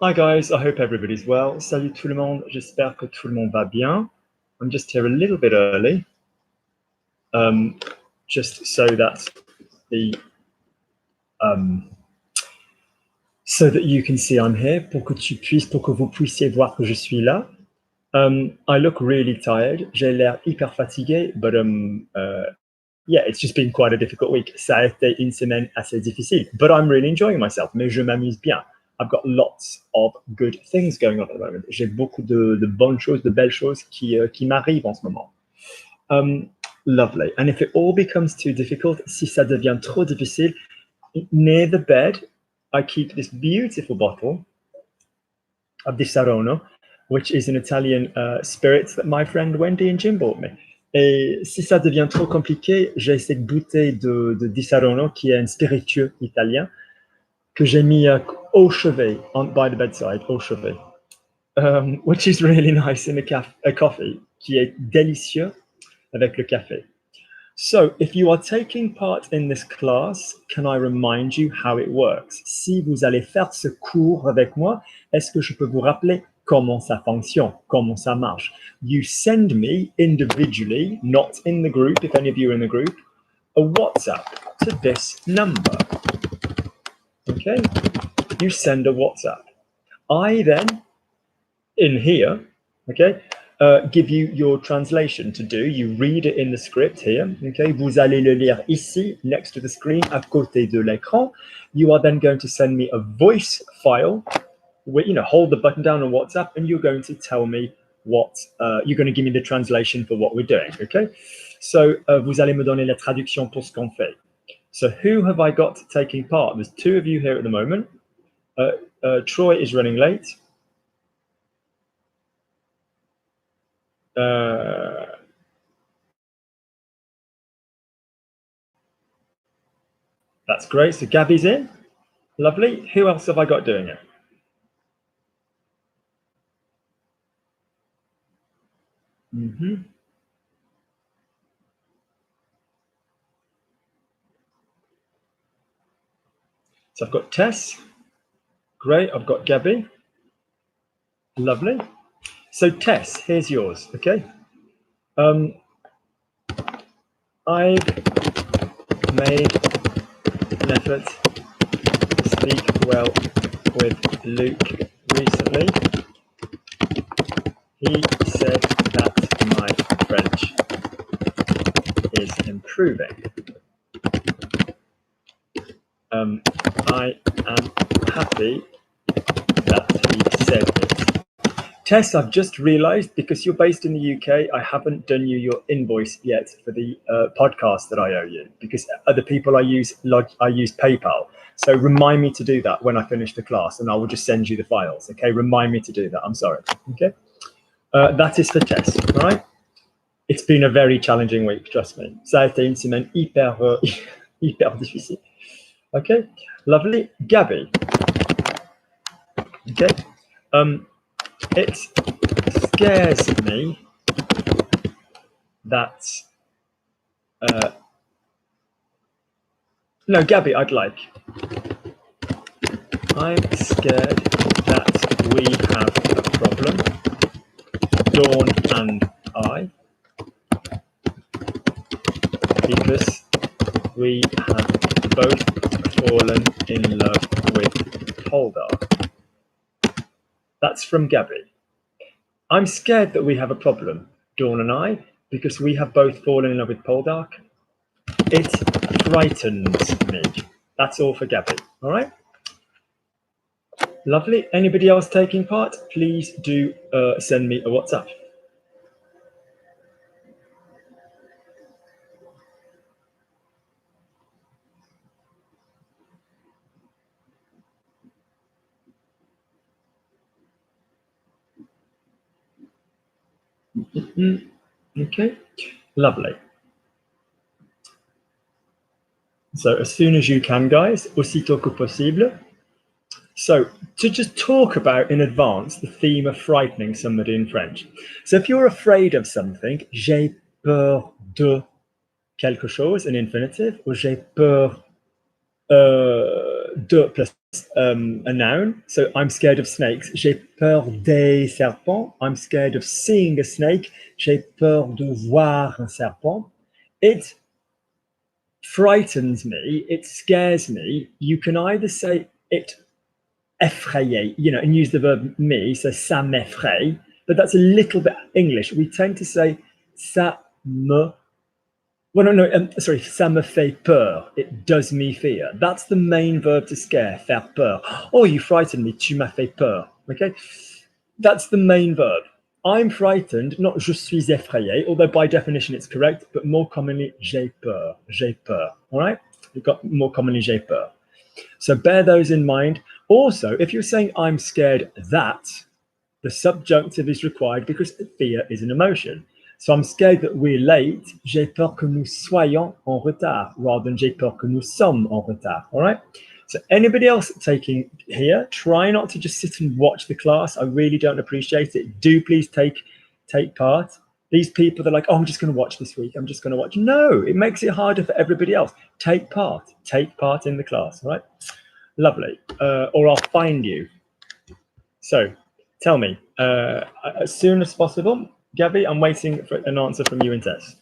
Hi guys, I hope everybody's well. Salut tout le monde, j'espère que tout le monde va bien. I'm just here a little bit early, just so that the so that you can see I'm here, pour que vous puissiez voir que je suis là. I look really tired. J'ai l'air hyper fatigué, but yeah, it's just been quite a difficult week. Ça a été une semaine assez difficile, but I'm really enjoying myself. Mais je m'amuse bien. I've got lots of good things going on at the moment. J'ai beaucoup de bonnes choses, de belles choses qui m'arrivent en ce moment. Lovely. And if it all becomes too difficult, si ça devient trop difficile, near the bed, I keep this beautiful bottle of Di Sarono, which is an Italian spirit that my friend Wendy and Jim bought me. Et si ça devient trop compliqué, j'ai cette bouteille de Di Sarono, qui est un spiritueux italien, que j'ai mis au chevet, by the bedside, au chevet, which is really nice in a coffee, qui est délicieux avec le café. So, if you are taking part in this class, can I remind you how it works? Si vous allez faire ce cours avec moi, est-ce que je peux vous rappeler comment ça fonctionne, comment ça marche? You send me individually, not in the group, if any of you are in the group, a WhatsApp to this number. Okay? You send a WhatsApp. I then, in here, okay, give you your translation to do. You read it in the script here, okay? Vous allez le lire ici, next to the screen, à côté de l'écran. You are then going to send me a voice file, where, hold the button down on WhatsApp, and you're going to tell me what, you're going to give me the translation for what we're doing, okay? So, vous allez me donner la traduction pour ce qu'on fait. So, who have I got taking part? There's two of you here at the moment. Troy is running late. That's great. So Gabby's in. Lovely. Who else have I got doing it? So I've got Tess. Great. I've got Gabby. Lovely. So Tess, here's yours. Okay. I've made an effort to speak well with Luke recently. He said that my French is improving. I am happy that he said it. Tess, I've just realized, because you're based in the UK, I haven't done you your invoice yet for the podcast that I owe you, because other people I use PayPal. So remind me to do that when I finish the class, and I will just send you the files. Okay, remind me to do that. I'm sorry. Okay, that is for Tess. All right. It's been a very challenging week, trust me. Ça a été une semaine hyper difficile. Okay, lovely. Gabby. Okay. It scares me that no, Gabby, I'm scared that we have a problem, Dawn and I, because we have both fallen in love with Poldark. That's from Gabby. I'm scared that we have a problem, Dawn and I, because we have both fallen in love with Poldark. It frightens me. That's all for Gabby. All right? Lovely. Anybody else taking part? Please do send me a WhatsApp. Okay, lovely. So as soon as you can, guys, aussitôt que possible. So to just talk about in advance the theme of frightening somebody in French. So if you're afraid of something, j'ai peur de quelque chose, an infinitive, or j'ai peur de plus a noun. So I'm scared of snakes. J'ai peur des serpents. I'm scared of seeing a snake. J'ai peur de voir un serpent. It frightens me. It scares me. You can either say it effrayer, and use the verb me, so ça m'effraie, but that's a little bit English. We tend to say ça me, sorry, ça me fait peur. It does me fear. That's the main verb to scare, faire peur. Oh, you frightened me, tu m'as fait peur. Okay, that's the main verb. I'm frightened, not je suis effrayé, although by definition it's correct, but more commonly j'ai peur, all right? You've got more commonly j'ai peur. So bear those in mind. Also, if you're saying I'm scared that, the subjunctive is required because fear is an emotion. So I'm scared that we're late. J'ai peur que nous soyons en retard rather than j'ai peur que nous sommes en retard. All right. So anybody else taking here, try not to just sit and watch the class. I really don't appreciate it. Do please take part. These people, they're like, oh, I'm just going to watch this week. I'm just going to watch. No, it makes it harder for everybody else. Take part in the class. All right. Lovely. Or I'll find you. So tell me, as soon as possible, Gabby, I'm waiting for an answer from you and Tess.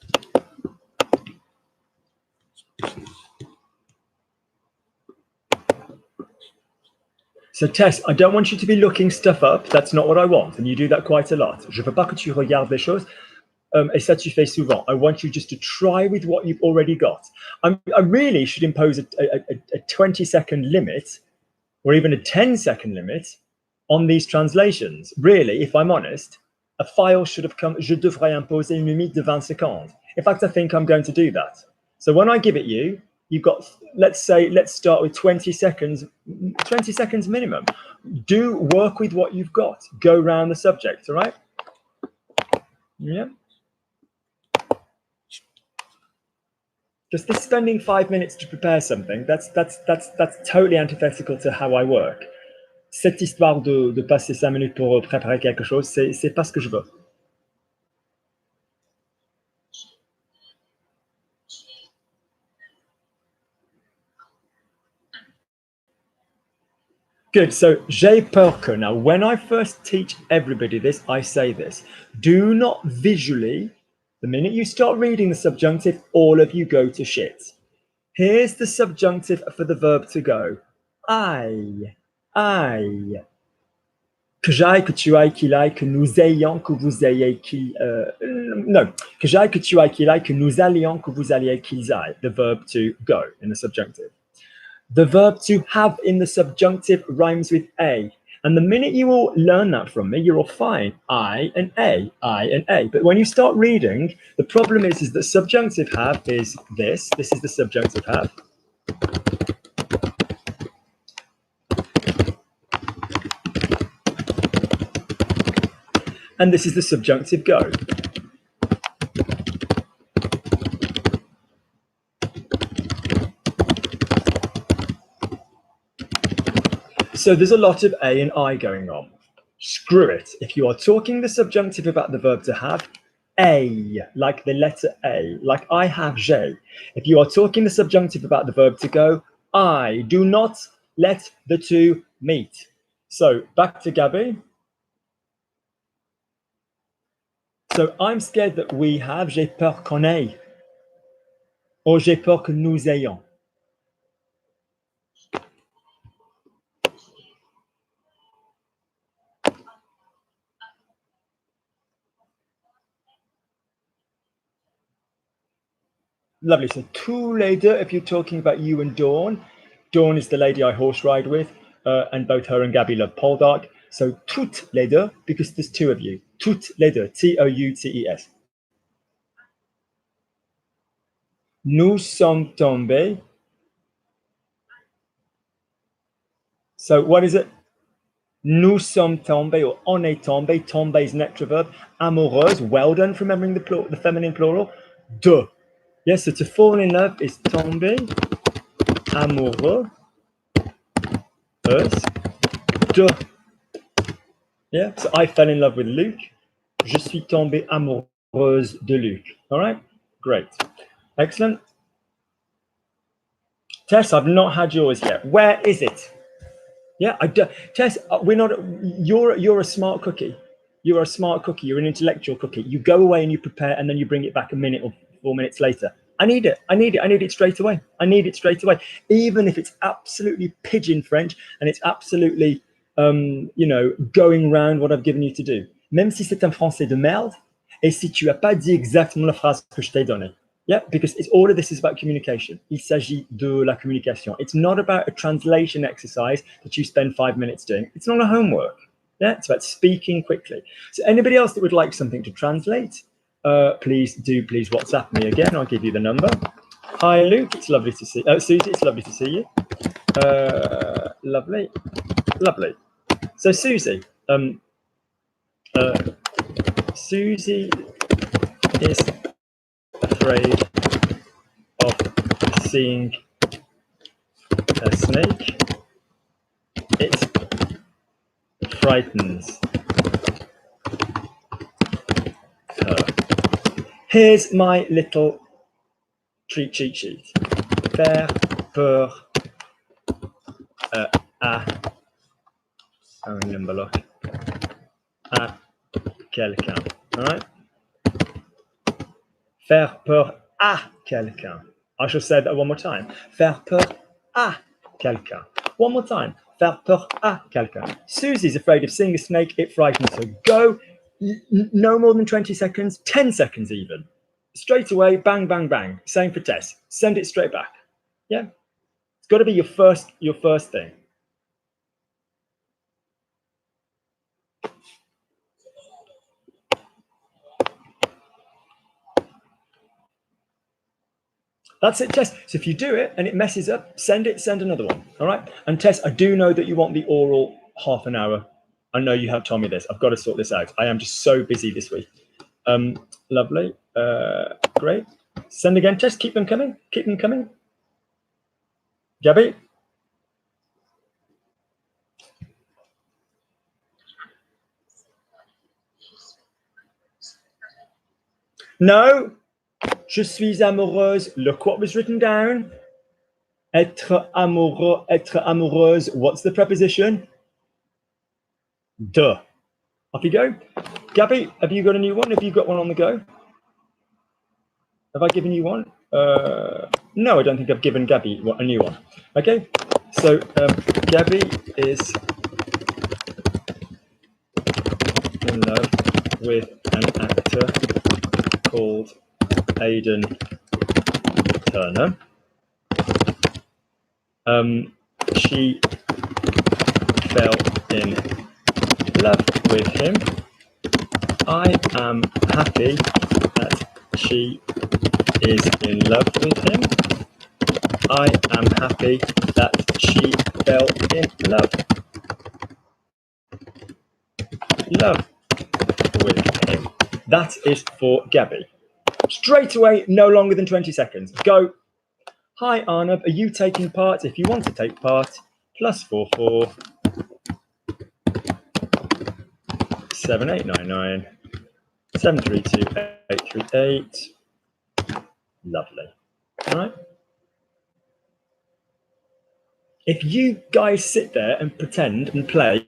So Tess, I don't want you to be looking stuff up. That's not what I want. And you do that quite a lot. Je veux pas que tu regardes les choses. Et ça tu fais souvent. I want you just to try with what you've already got. I really should impose a 20-second limit or even a 10-second limit on these translations. Really, if I'm honest, a file should have come, je devrais imposer une limite de 20 secondes. In fact, I think I'm going to do that. So when I give it you, you've got, let's start with 20 seconds minimum. Do work with what you've got. Go around the subject, all right? Yeah. Just this spending 5 minutes to prepare something, that's totally antithetical to how I work. Cette histoire de passer 5 minutes pour préparer quelque chose, c'est pas ce que je veux. Good, so j'ai peur que. Now, when I first teach everybody this, I say this. Do not visually, the minute you start reading the subjunctive, all of you go to shit. Here's the subjunctive for the verb to go. I. Que j'aille, que tu ailles, qu'il aille, que nous ayons, que vous ayez, qu'il... no, que j'aille, que tu ailles, qu'il aille, que nous allions, que vous alliez, qu'ils aillent. The verb to go in the subjunctive. The verb to have in the subjunctive rhymes with a. And the minute you all learn that from me, you're all fine. I and a. But when you start reading, the problem is that subjunctive have is this. This is the subjunctive have. And this is the subjunctive go. So there's a lot of A and I going on. Screw it. If you are talking the subjunctive about the verb to have, A, like the letter A, like I have, j'ai. If you are talking the subjunctive about the verb to go, I. Do not let the two meet. So back to Gabby. So I'm scared that we have, j'ai peur qu'on ait. Or j'ai peur que nous ayons. Lovely. So tous les deux, if you're talking about you and Dawn, Dawn is the lady I horse ride with, and both her and Gabby love pole dart. So toutes les deux, because there's two of you. Toutes les deux, T-O-U-T-E-S. Nous sommes tombés. So what is it? Nous sommes tombés, or on est tombé. Tombé is an extra verb. Amoureuse, well done for remembering the feminine plural. De. Yes, so to fall in love is tomber, amoureux, de. Yeah, so I fell in love with Luc. Je suis tombée amoureuse de Luc. All right, great, excellent. Tess, I've not had yours yet. Where is it? Yeah, I do. Tess, we're not. You're a smart cookie. You're a smart cookie. You're an intellectual cookie. You go away and you prepare, and then you bring it back a minute or 4 minutes later. I need it. I need it. I need it straight away. I need it straight away. Even if it's absolutely pigeon French and it's absolutely, going round what I've given you to do. Même si c'est un français de merde, et si tu as pas dit exactement la phrase que je t'ai donnée. Yeah, because all of this is about communication. Il s'agit de la communication. It's not about a translation exercise that you spend 5 minutes doing. It's not a homework. Yeah, it's about speaking quickly. So anybody else that would like something to translate, please WhatsApp me again. I'll give you the number. Hi, Luke. It's lovely to see. Susie, it's lovely to see you. Lovely. So Susie, Susie is afraid of seeing a snake. It frightens her. Here's my little cheat sheet. Faire peur à quelqu'un. All right? Faire peur à quelqu'un. I shall say that one more time. Faire peur à quelqu'un. One more time. Faire peur à quelqu'un. Susie's afraid of seeing a snake. It frightens her. Go. No more than 20 seconds, 10 seconds even. Straight away, bang, bang, bang. Same for Tess. Send it straight back. Yeah. It's got to be your first thing. That's it, Tess. So if you do it and it messes up, send another one. All right. And Tess, I do know that you want the oral half an hour. I know you have told me this. I've got to sort this out. I am just so busy this week. Lovely. Great. Send again, Tess. Keep them coming. Gabby? No. Je suis amoureuse. Look what was written down. Être amoureux, être amoureuse. What's the preposition? De. Off you go. Gabby, have you got a new one? Have you got one on the go? Have I given you one? No, I don't think I've given Gabby a new one. Okay, so Gabby is in love with an actor called Aidan Turner. She fell in love with him. I am happy that she is in love with him. I am happy that she fell in love with him. That is for Gabby. Straight away, no longer than 20 seconds. Go. Hi, Arnab. Are you taking part? If you want to take part, +44 7899 732 838. Lovely. All right. If you guys sit there and pretend and play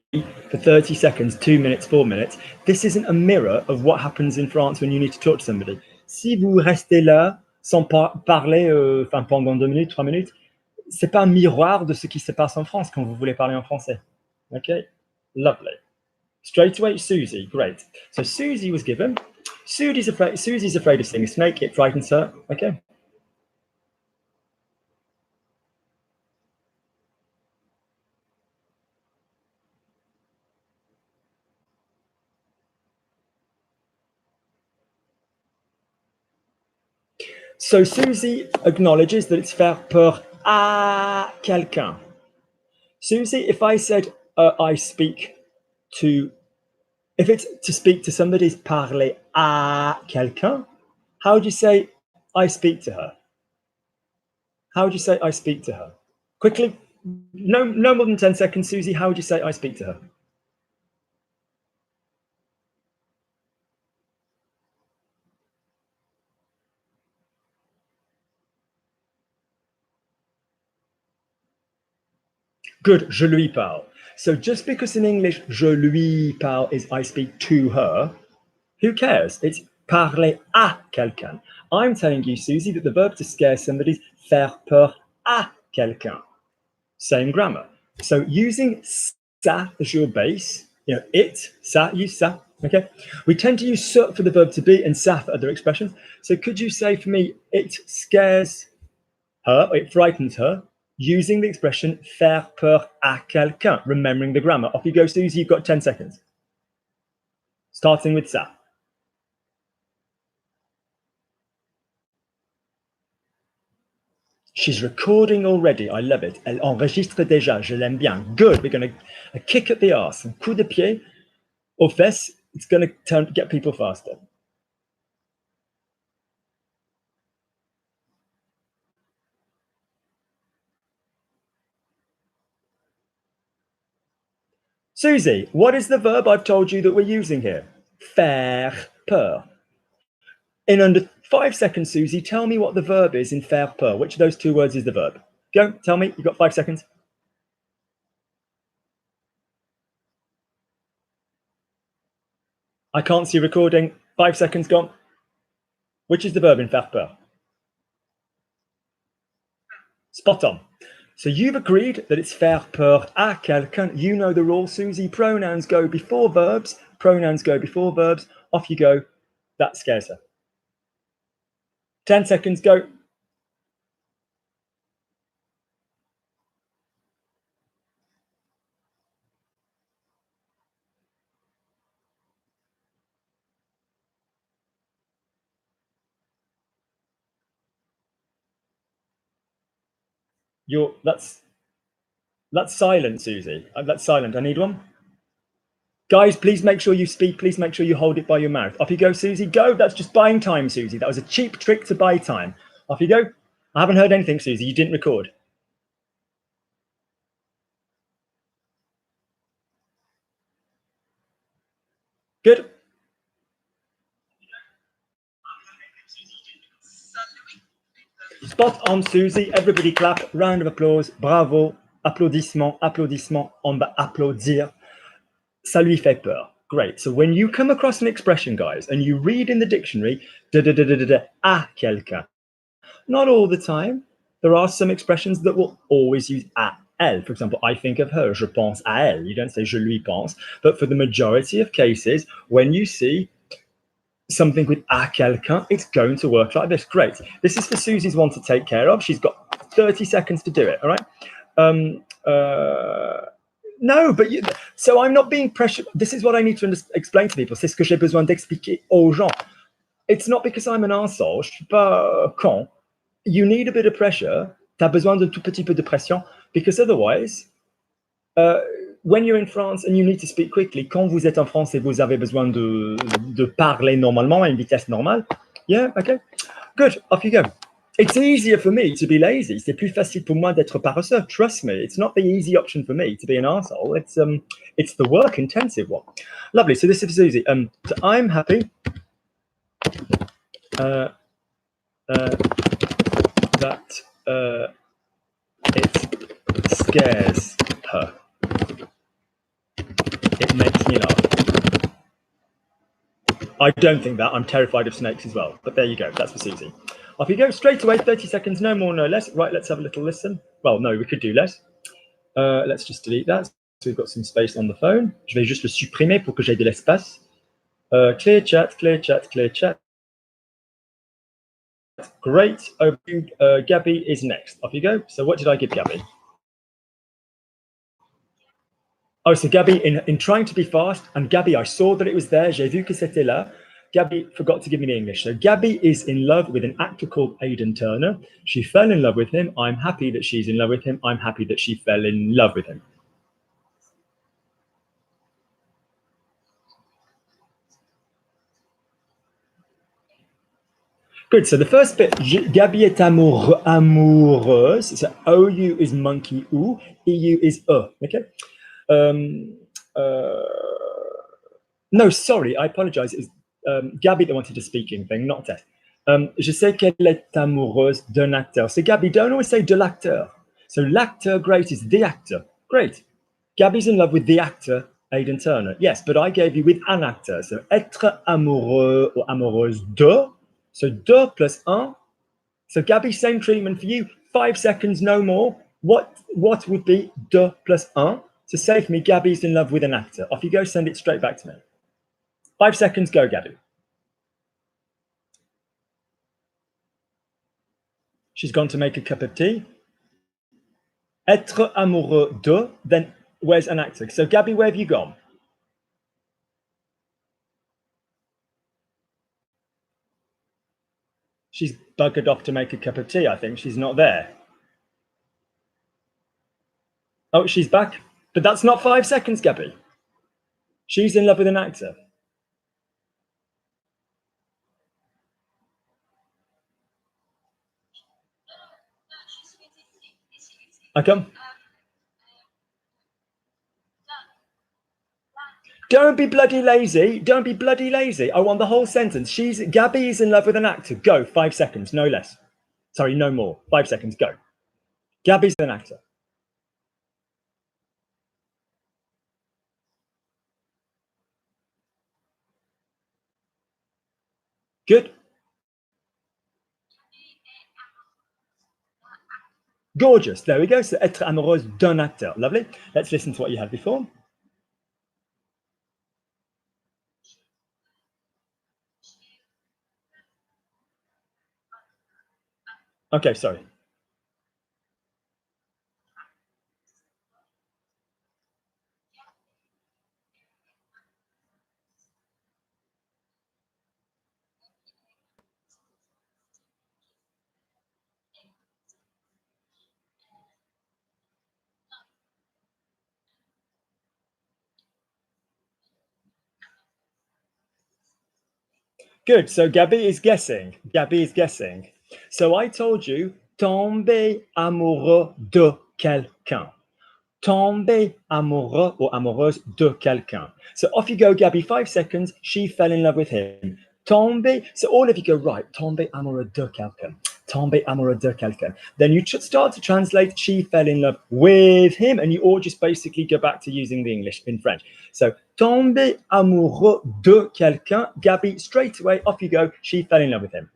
for 30 seconds, 2 minutes, 4 minutes, this isn't a mirror of what happens in France when you need to talk to somebody. Si vous restez là sans parler pendant 2 minutes, 3 minutes, c'est pas un miroir de ce qui se passe en France quand vous voulez parler en français. Okay? Lovely. Straight away, Susie. Great. So Susie was given. Susie's afraid of seeing a snake. It frightens her. Okay. So Susie acknowledges that it's faire peur à quelqu'un. Susie, if I said I speak to, if it's to speak to somebody, is parler à quelqu'un. How would you say I speak to her? How would you say I speak to her? Quickly, no more than 10 seconds, Susie. How would you say I speak to her? Good, je lui parle. So just because in English, je lui parle is I speak to her, who cares? It's parler à quelqu'un. I'm telling you, Susie, that the verb to scare somebody is faire peur à quelqu'un. Same grammar. So using ça as your base, you know, it, ça, use ça, okay? We tend to use ça for the verb to be and ça for other expressions. So could you say for me, it scares her, or it frightens her, using the expression faire peur à quelqu'un, remembering the grammar. Off you go, Susie, you've got 10 seconds. Starting with ça. She's recording already. I love it. Elle enregistre déjà. Je l'aime bien. Good. We're going to a kick at the arse. Un coup de pied aux fesses. It's going to get people faster. Susie, what is the verb I've told you that we're using here? Faire peur. In under 5 seconds, Susie, tell me what the verb is in faire peur. Which of those two words is the verb? Go, tell me. You've got 5 seconds. I can't see recording. 5 seconds gone. Which is the verb in faire peur? Spot on. So you've agreed that it's faire peur à quelqu'un. You know the rule, Susie. Pronouns go before verbs. Pronouns go before verbs. Off you go. That scares her. 10 seconds, go. That's silent, Susie. That's silent. I need one. Guys, please make sure you speak. Please make sure you hold it by your mouth. Off you go, Susie. Go. That's just buying time, Susie. That was a cheap trick to buy time. Off you go. I haven't heard anything, Susie. You didn't record. Good. Spot on, Susie. Everybody clap. Round of applause. Bravo. Applaudissements. Applaudissements. On va applaudir. Ça lui fait peur. Great. So when you come across an expression, guys, and you read in the dictionary, à quelqu'un, not all the time. There are some expressions that will always use à elle. For example, I think of her, je pense à elle. You don't say je lui pense. But for the majority of cases, when you see something with à quelqu'un, it's going to work like this. Great. This is for Susie's one to take care of. She's got 30 seconds to do it. All right. No, but so I'm not being pressured. This is what I need to explain to people. C'est ce que j'ai besoin d'expliquer aux gens. It's not because I'm an arsehole. Je suis pas con. You need a bit of pressure. Tu as besoin d'un tout petit peu de pression, because otherwise, when you're in France and you need to speak quickly, quand vous êtes en France et vous avez besoin de parler normalement à une vitesse normale, yeah, okay, good, off you go. It's easier for me to be lazy. C'est plus facile pour moi d'être paresseux. Trust me, it's not the easy option for me to be an arsehole. It's the work-intensive one. Lovely. So this is easy. So I'm happy that it scares her. It makes me laugh. I don't think that. I'm terrified of snakes as well. But there you go. That's for Susie. Off you go. Straight away, 30 seconds, no more, no less. Right, let's have a little listen. Well, no, we could do less. Let's just delete that. So we've got some space on the phone. Je vais juste le supprimer pour que j'aie de l'espace. Clear chat, clear chat, clear chat. Great. Over to Gabby is next. Off you go. So what did I give Gabby? Oh, so Gabby, in trying to be fast, and Gabby, I saw that it was there. J'ai vu que c'était là. Gabby forgot to give me the English. So Gabby is in love with an actor called Aidan Turner. She fell in love with him. I'm happy that she's in love with him. I'm happy that she fell in love with him. Good. So the first bit, Gabby est amoureuse. So OU is monkey, ou. EU is okay? No, sorry, I apologize. It's Gabby that wanted to speak in thing, not Tess. Je sais qu'elle est amoureuse d'un acteur. So Gabby, don't always say de l'acteur. So l'acteur, great, is the actor. Great. Gabby's in love with the actor Aidan Turner. Yes, but I gave you with an actor. So être amoureux or amoureuse de. So de plus un. So Gabby, same treatment for you. 5 seconds, no more. What would be de plus un? So say for me, Gabby's in love with an actor. Off you go, send it straight back to me. 5 seconds, go, Gabby. She's gone to make a cup of tea. Être amoureux de, then where's an actor? So Gabby, where have you gone? She's buggered off to make a cup of tea, I think. She's not there. Oh, she's back. But that's not 5 seconds, Gabby. She's in love with an actor. I come. Don't be bloody lazy. Don't be bloody lazy. I want the whole sentence. Gabby is in love with an actor. Go. 5 seconds, no less. Sorry, no more. 5 seconds, go. Gabby's an actor. Good. Gorgeous. There we go. So être amoureuse d'un acteur. Lovely. Let's listen to what you had before. Okay, sorry. Good. So Gabby is guessing. Gabby is guessing. So I told you, tomber amoureux de quelqu'un. Tomber amoureux or amoureuse de quelqu'un. So off you go, Gabby. 5 seconds. She fell in love with him. Tomber. So all of you go, right. Tomber amoureux de quelqu'un. Tomber amoureux de quelqu'un. Then you start to translate. She fell in love with him. And you all just basically go back to using the English in French. So tomber amoureux de quelqu'un. Gabby, straight away, off you go. She fell in love with him.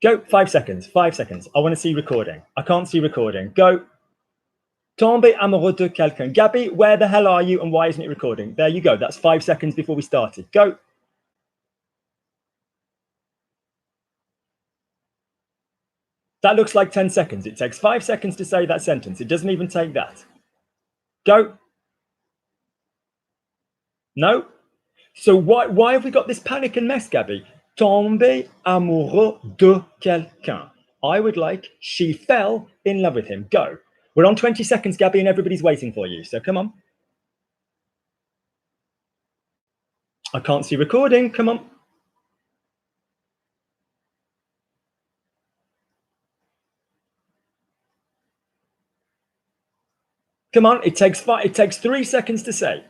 Go. 5 seconds. 5 seconds. I want to see recording. I can't see recording. Go. Tomber amoureux de quelqu'un. Gabby, where the hell are you and why isn't it recording? There you go. That's 5 seconds before we started. Go. That looks like 10 seconds. It takes 5 seconds to say that sentence. It doesn't even take that. Go. No. So why have we got this panic and mess, Gabby? Tomber amoureux de quelqu'un. I would like she fell in love with him. Go. We're on 20 seconds, Gabby, and everybody's waiting for you. So come on. I can't see recording. Come on. Come on. It takes 3 seconds to say.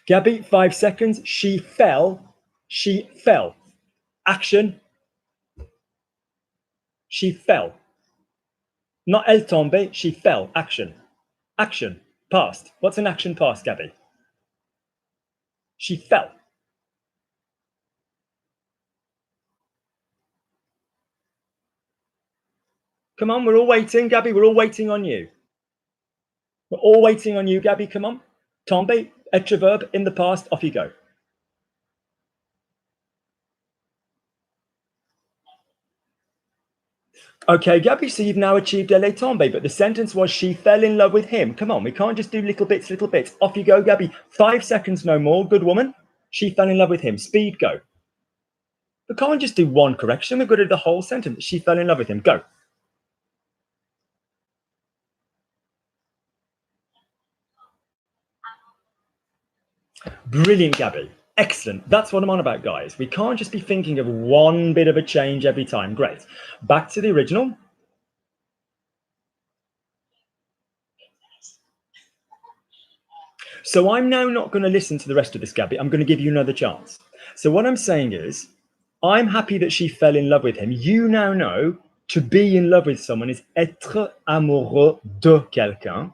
Gabby, 5 seconds. She fell. She fell. Action. She fell. Not elle tombe. She fell. Action. Action. Past. What's an action past, Gabby? She fell. Come on, we're all waiting, Gabby. We're all waiting on you. We're all waiting on you, Gabby. Come on. Tombe, être verb in the past. Off you go. Okay, Gabby, so you've now achieved elle est tombée, but the sentence was she fell in love with him. Come on, we can't just do little bits, little bits. Off you go, Gabby. 5 seconds, no more. Good woman. She fell in love with him. Speed, go. We can't just do one correction. We've got to do the whole sentence. She fell in love with him. Go. Brilliant, Gabby. Excellent. That's what I'm on about, guys. We can't just be thinking of one bit of a change every time. Great. Back to the original. So I'm now not going to listen to the rest of this, Gabby. I'm going to give you another chance. So what I'm saying is, I'm happy that she fell in love with him. You now know to be in love with someone is être amoureux de quelqu'un.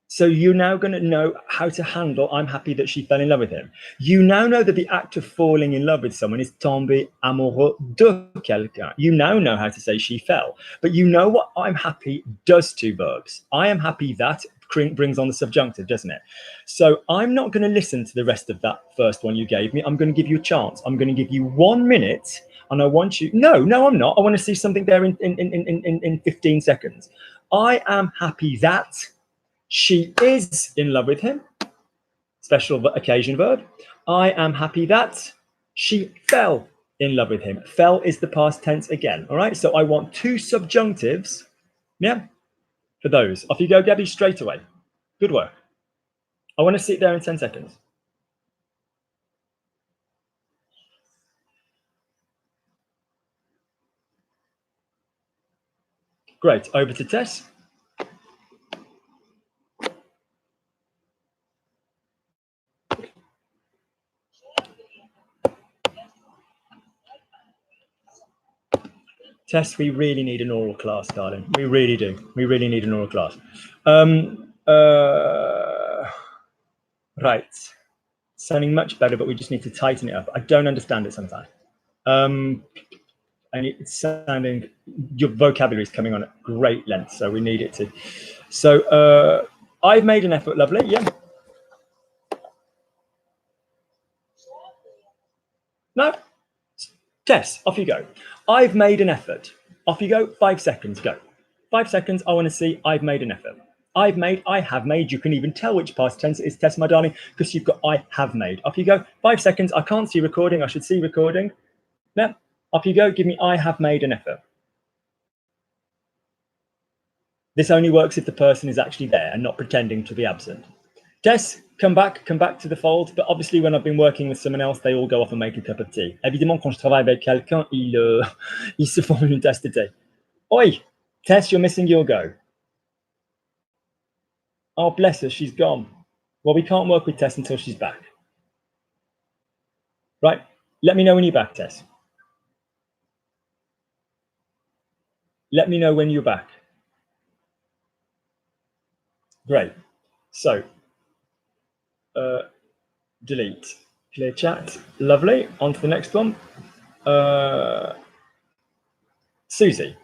So you're now going to know how to handle, I'm happy that she fell in love with him. You now know that the act of falling in love with someone is tomber amoureux de quelqu'un. You now know how to say she fell. But you know what I'm happy does to verbs. I am happy that brings on the subjunctive, doesn't it? So I'm not going to listen to the rest of that first one you gave me. I'm going to give you a chance. I'm going to give you 1 minute. And I want you, no, I'm not. I want to see something there in 15 seconds. I am happy that she is in love with him. Special occasion verb. I am happy that she fell in love with him. Fell is the past tense again. All right. So I want 2 subjunctives. Yeah. For those. Off you go, Gabby, straight away. Good work. I want to sit there in 10 seconds. Great. Over to Tess. Tess, we really need an oral class, darling. We really do. We really need an oral class. Right. Sounding much better, but we just need to tighten it up. I don't understand it sometimes. And it's sounding, your vocabulary is coming on at great length, so we need it to. So I've made an effort, lovely, yeah. No, Tess, off you go. I've made an effort. Off you go, 5 seconds, go. 5 seconds, I want to see I've made an effort. I've made, I have made. You can even tell which past tense it is, Tess, my darling, because you've got I have made. Off you go, 5 seconds. I can't see recording. I should see recording. Yeah, off you go. Give me I have made an effort. This only works if the person is actually there and not pretending to be absent. Tess, come back to the fold. But obviously, when I've been working with someone else, they all go off and make a cup of tea. Évidemment, quand je travaille avec quelqu'un, ils se font une tasse de thé. Oi, Tess, you're missing your go. Oh, bless her, she's gone. Well, we can't work with Tess until she's back. Right, let me know when you're back, Tess. Let me know when you're back. Great. So, delete. Clear chat. Lovely. On to the next one. Susie.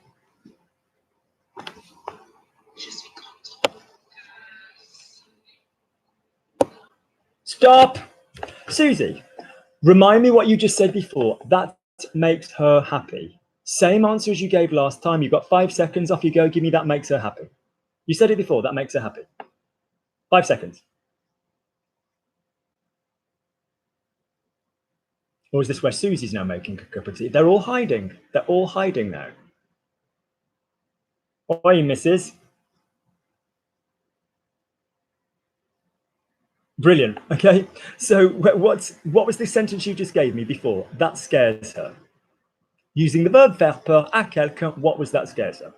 Stop. Susie, remind me what you just said before. That makes her happy. Same answer as you gave last time. You've got 5 seconds. Off you go. Give me that makes her happy. You said it before. That makes her happy. 5 seconds. Or is this where Susie's now making a cup of tea? They're all hiding. They're all hiding now. Oi, Mrs. Brilliant. Okay. So what was the sentence you just gave me before? That scares her. Using the verb faire peur à quelqu'un, what was that scares her?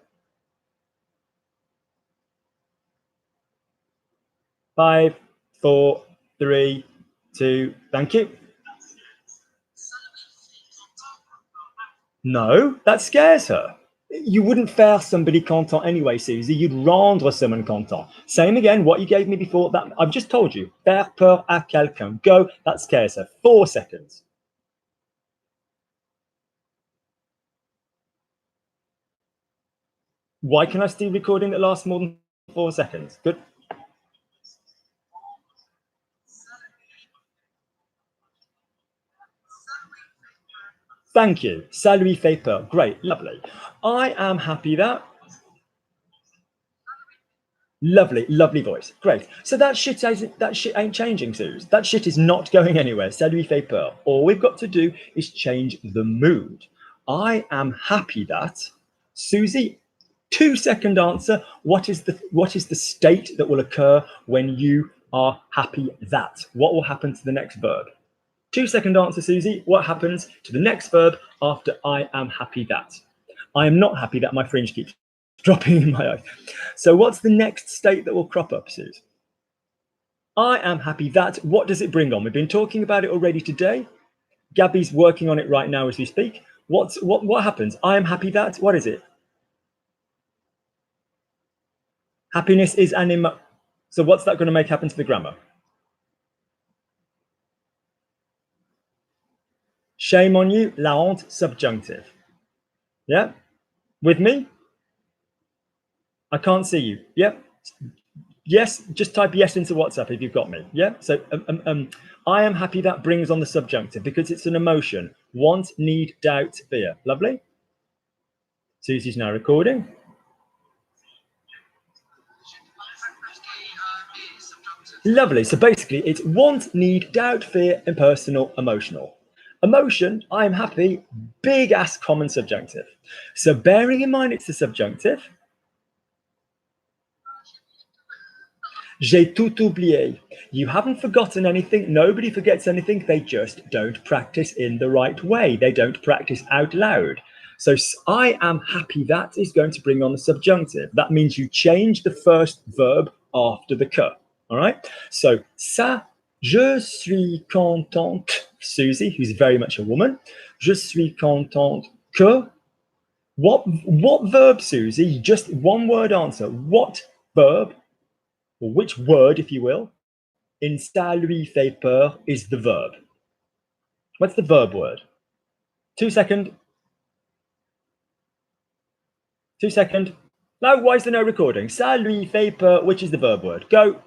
5, 4, 3, 2. Thank you. No, that scares her. You wouldn't faire somebody content anyway, Susie. You'd rendre someone content. Same again, what you gave me before. That I've just told you. Faire peur à quelqu'un. Go. That scares her. 4 seconds. Why can I see recording that lasts more than 4 seconds? Good. Thank you. Ça lui fait peur. Great. Lovely. I am happy that. Lovely, lovely voice. Great. So that shit ain't changing, Suze. That shit is not going anywhere. Ça lui fait peur. All we've got to do is change the mood. I am happy that. Susie, 2 second answer. What is the state that will occur when you are happy that? What will happen to the next verb? 2 second answer, Susie. What happens to the next verb after I am happy that? I am not happy that my fringe keeps dropping in my eye. So what's the next state that will crop up, Suze? I am happy that. What does it bring on? We've been talking about it already today. Gabby's working on it right now as we speak. What happens? I am happy that, what is it? Happiness is an emo. So what's that going to make happen to the grammar? Shame on you, la honte, subjunctive. Yeah? With me? I can't see you. Yeah? Yes, just type yes into WhatsApp if you've got me. Yeah? So I am happy that brings on the subjunctive because it's an emotion. Want, need, doubt, fear. Lovely? Susie's now recording. Lovely. So basically, it's want, need, doubt, fear, impersonal, emotional. Emotion, I am happy, big ass common subjunctive. So bearing in mind it's the subjunctive, j'ai tout oublié. You haven't forgotten anything. Nobody forgets anything. They just don't practice in the right way. They don't practice out loud. So I am happy that is going to bring on the subjunctive. That means you change the first verb after the que. All right. So ça, je suis contente, Susie, who's very much a woman. Je suis contente que. What verb, Susie? Just one word answer. What verb, or which word, if you will, in ça lui fait peur is the verb? What's the verb word? 2 seconds. 2 seconds. No, why is there no recording? Ça lui fait peur, which is the verb word? Go.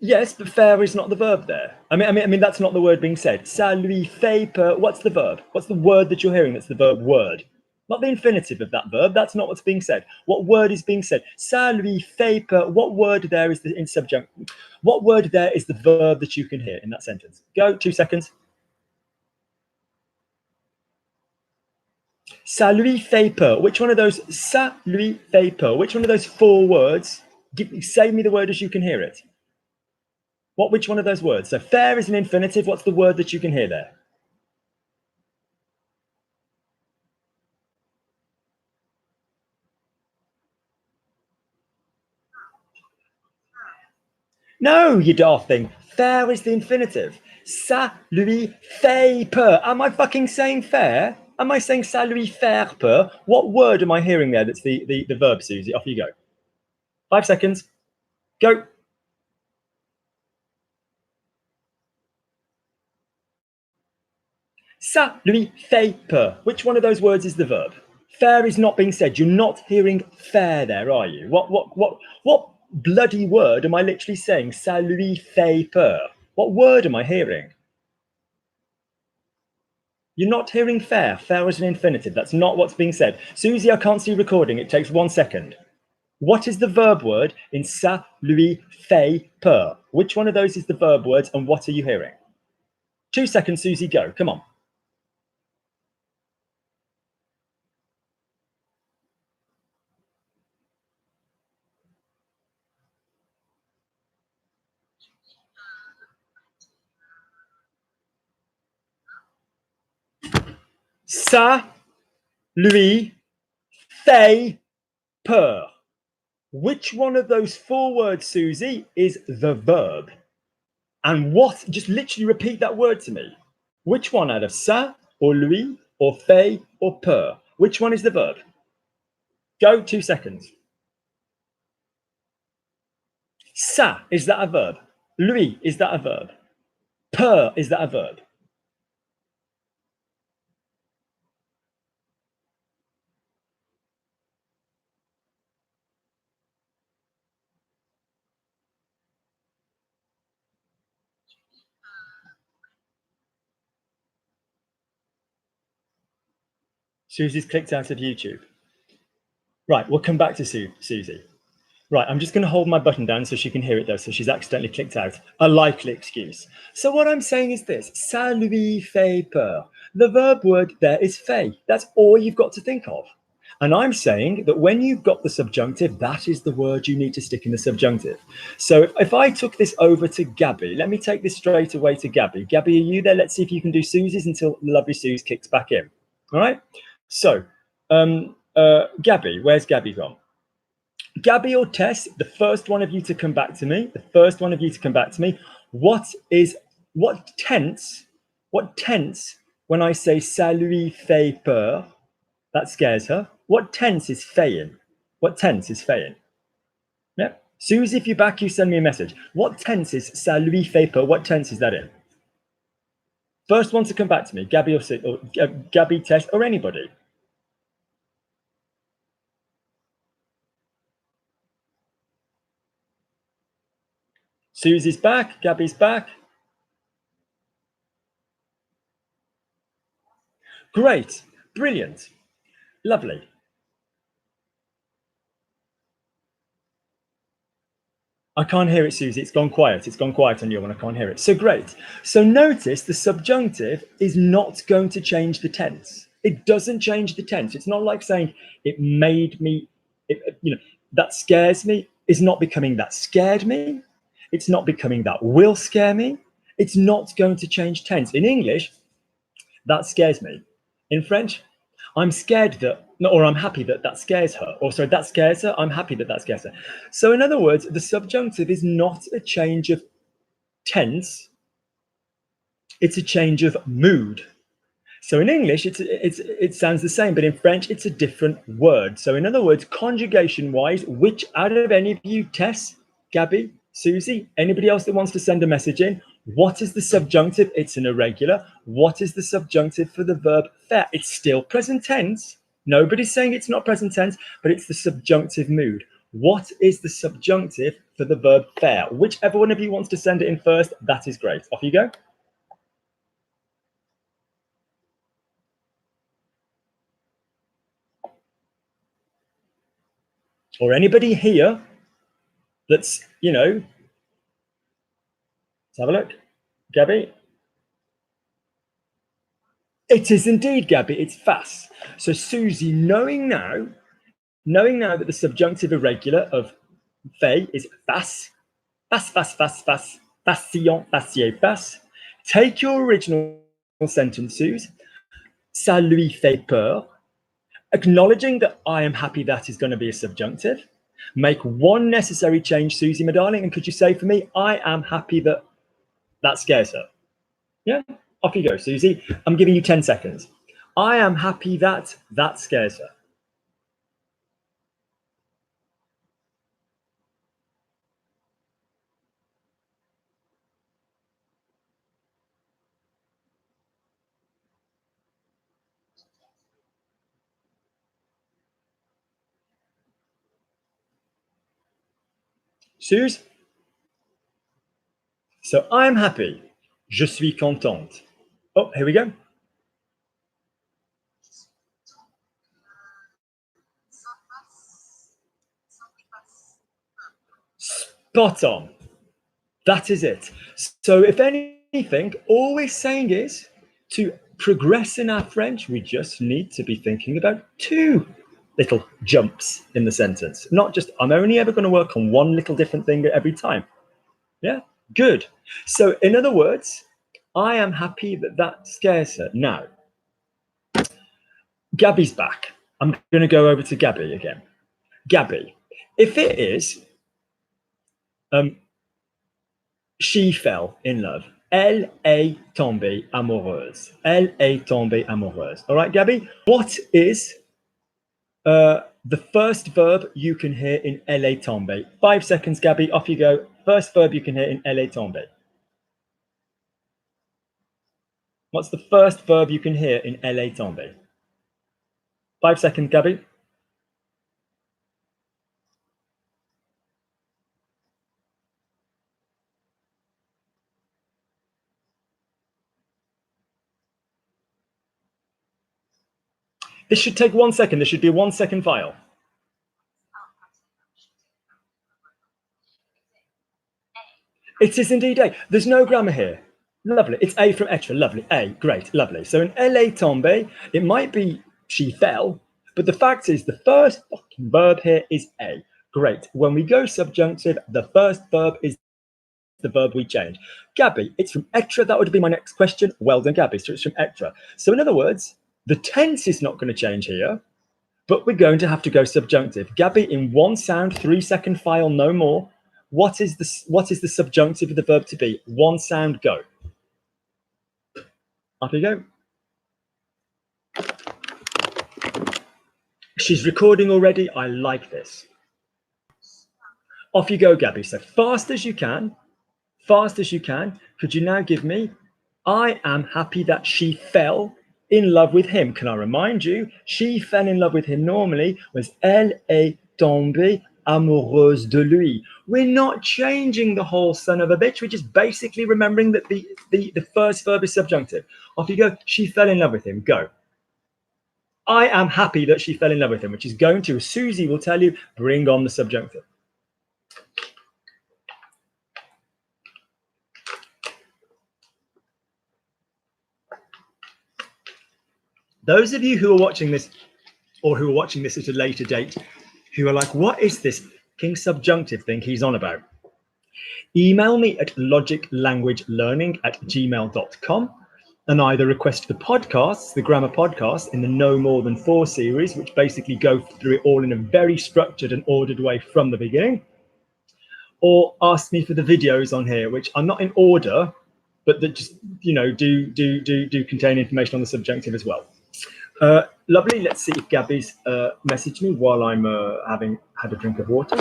Yes, but faire is not the verb there. I mean, that's not the word being said. Ça lui fait peur. What's the verb? What's the word that you're hearing? That's the verb word. Not the infinitive of that verb. That's not what's being said. What word is being said? Ça lui fait peur. What word there is in subjunctive? What word there is the verb that you can hear in that sentence? Go. 2 seconds. Ça lui fait peur. Which one of those? Ça lui fait peur. Which one of those 4 words? Say me the word as you can hear it. Which one of those words? So faire is an infinitive. What's the word that you can hear there? No, you daft thing. Faire is the infinitive. Ça lui fait peur. Am I fucking saying faire? Am I saying ça lui faire peur? What word am I hearing there that's the verb, Susie? Off you go. 5 seconds. Go. Ça lui fait peur. Which one of those words is the verb? Faire is not being said. You're not hearing faire there, are you? What bloody word am I literally saying? Ça lui fait peur. What word am I hearing? You're not hearing faire. Faire is an infinitive. That's not what's being said. Susie, I can't see recording. It takes 1 second. What is the verb word in ça lui fait peur? Which one of those is the verb words and what are you hearing? 2 seconds, Susie, go. Come on. Ça lui fait peur. Which one of those 4 words, Susie, is the verb? And what? Just literally repeat that word to me. Which one out of ça or lui or fait or peur? Which one is the verb? Go. 2 seconds. Ça, is that a verb? Lui, is that a verb? Peur, is that a verb? Susie's clicked out of YouTube. Right, we'll come back to Susie. Right, I'm just going to hold my button down so she can hear it though, so she's accidentally clicked out. A likely excuse. So what I'm saying is this, ça lui fait peur. The verb word there is fait. That's all you've got to think of. And I'm saying that when you've got the subjunctive, that is the word you need to stick in the subjunctive. So if I took this over to Gabby, let me take this straight away to Gabby. Gabby, are you there? Let's see if you can do Susie's until lovely Suze kicks back in. All right. So Gabby, where's Gabby gone? Gabby or Tess, the first one of you to come back to me, the first one of you to come back to me, what tense, when I say ça lui fait peur, that scares her, what tense is fait in? What tense is fait in? Yeah. Susie, if you're back, you send me a message. What tense is ça lui fait peur? What tense is that in? First one to come back to me, Gabby or Gabby, Tess, or anybody. Susie's back, Gabby's back. Great, brilliant, lovely. I can't hear it, Susie. It's gone quiet. It's gone quiet on your one. I can't hear it. So great. So notice the subjunctive is not going to change the tense. It doesn't change the tense. It's not like saying it made me, that scares me is not becoming that scared me. It's not becoming that will scare me. It's not going to change tense. In English, that scares me. In French, I'm scared that, or I'm happy that that scares her. Or sorry, that scares her. I'm happy that that scares her. So in other words, the subjunctive is not a change of tense. It's a change of mood. So in English, it sounds the same, but in French, it's a different word. So in other words, conjugation-wise, which out of any of you, Tess, Gabby, Susie, anybody else that wants to send a message in, what is the subjunctive? It's an irregular. What is the subjunctive for the verb faire? It's still present tense. Nobody's saying it's not present tense, but it's the subjunctive mood. What is the subjunctive for the verb faire? Whichever one of you wants to send it in first, that is great. Off you go. Or anybody here that's, let's have a look. Gabby? It is indeed, Gabby. It's face. So Susie, knowing now that the subjunctive irregular of fait is face, patient, patient, passe, take your original sentence, Suze, ça lui fait peur, acknowledging that I am happy that is going to be a subjunctive. Make one necessary change, Susie, my darling, and could you say for me, I am happy that that scares her? Yeah, off you go, Susie. I'm giving you 10 seconds. I am happy that that scares her. Suze? So I'm happy. Je suis contente. Oh, here we go. Spot on. That is it. So if anything, all we're saying is to progress in our French, we just need to be thinking about two little jumps in the sentence. Not just, I'm only ever going to work on one little different thing every time. Yeah, good. So in other words, I am happy that that scares her. Now, Gabby's back. I'm going to go over to Gabby again. Gabby, if it is, she fell in love. Elle est tombée amoureuse. Elle est tombée amoureuse. All right, Gabby? What is the first verb you can hear in elle est tombée? 5 seconds, Gabby. Off you go. First verb you can hear in elle est tombée. What's the first verb you can hear in elle est tombée? 5 seconds, Gabby. This should take 1 second. This should be a 1 second file. It is indeed A. There's no grammar here. Lovely. It's A from être. Lovely. A. Great. Lovely. So in elle est tombée, it might be she fell, but the fact is the first fucking verb here is A. Great. When we go subjunctive, the first verb is the verb we change. Gabby, it's from être. That would be my next question. Well done, Gabby. So it's from être. So in other words, the tense is not going to change here. but we're going to have to go subjunctive. Gabby, in one sound, 3-second file, no more. What is the subjunctive of the verb to be? One sound, go. Off you go. She's recording already. I like this. Off you go, Gabby. So fast as you can. Could you now give me, I am happy that she fell in love with him. Can I remind you, she fell in love with him normally was elle est tombée amoureuse de lui. We're not changing the whole son of a bitch. We're just basically remembering that the first verb is subjunctive. Off you go. She fell in love with him. Go. I am happy that she fell in love with him, which is going to, as Susie will tell you, bring on the subjunctive. Those of you who are watching this, or who are watching this at a later date, who are like, what is this king subjunctive thing he's on about? Email me at logiclanguagelearning@gmail.com and either request the podcasts, the grammar podcast in the No More Than 4 series, which basically go through it all in a very structured and ordered way from the beginning, or ask me for the videos on here, which are not in order, but that just, you know, do contain information on the subjunctive as well. Lovely. Let's see if Gabby's messaged me while I'm having had a drink of water.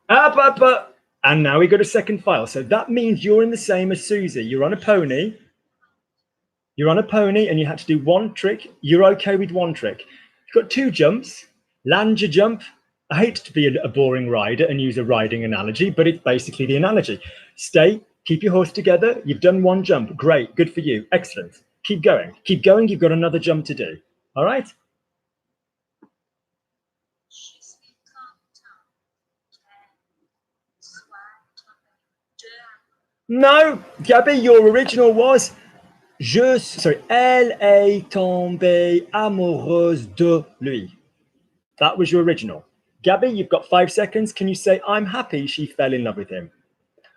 Up. And now we got a second file. So that means you're in the same as Susie. You're on a pony. You're on a pony and you had to do one trick. You're okay with one trick. You've got 2 jumps. Land your jump. I hate to be a boring rider and use a riding analogy, but it's basically the analogy. Stay, keep your horse together. You've done 1 jump. Great, good for you. Excellent. Keep going. Keep going. You've got another jump to do. All right? No, Gabby, your original was elle est tombée amoureuse de lui. That was your original. Gabby, you've got 5 seconds. Can you say, I'm happy she fell in love with him?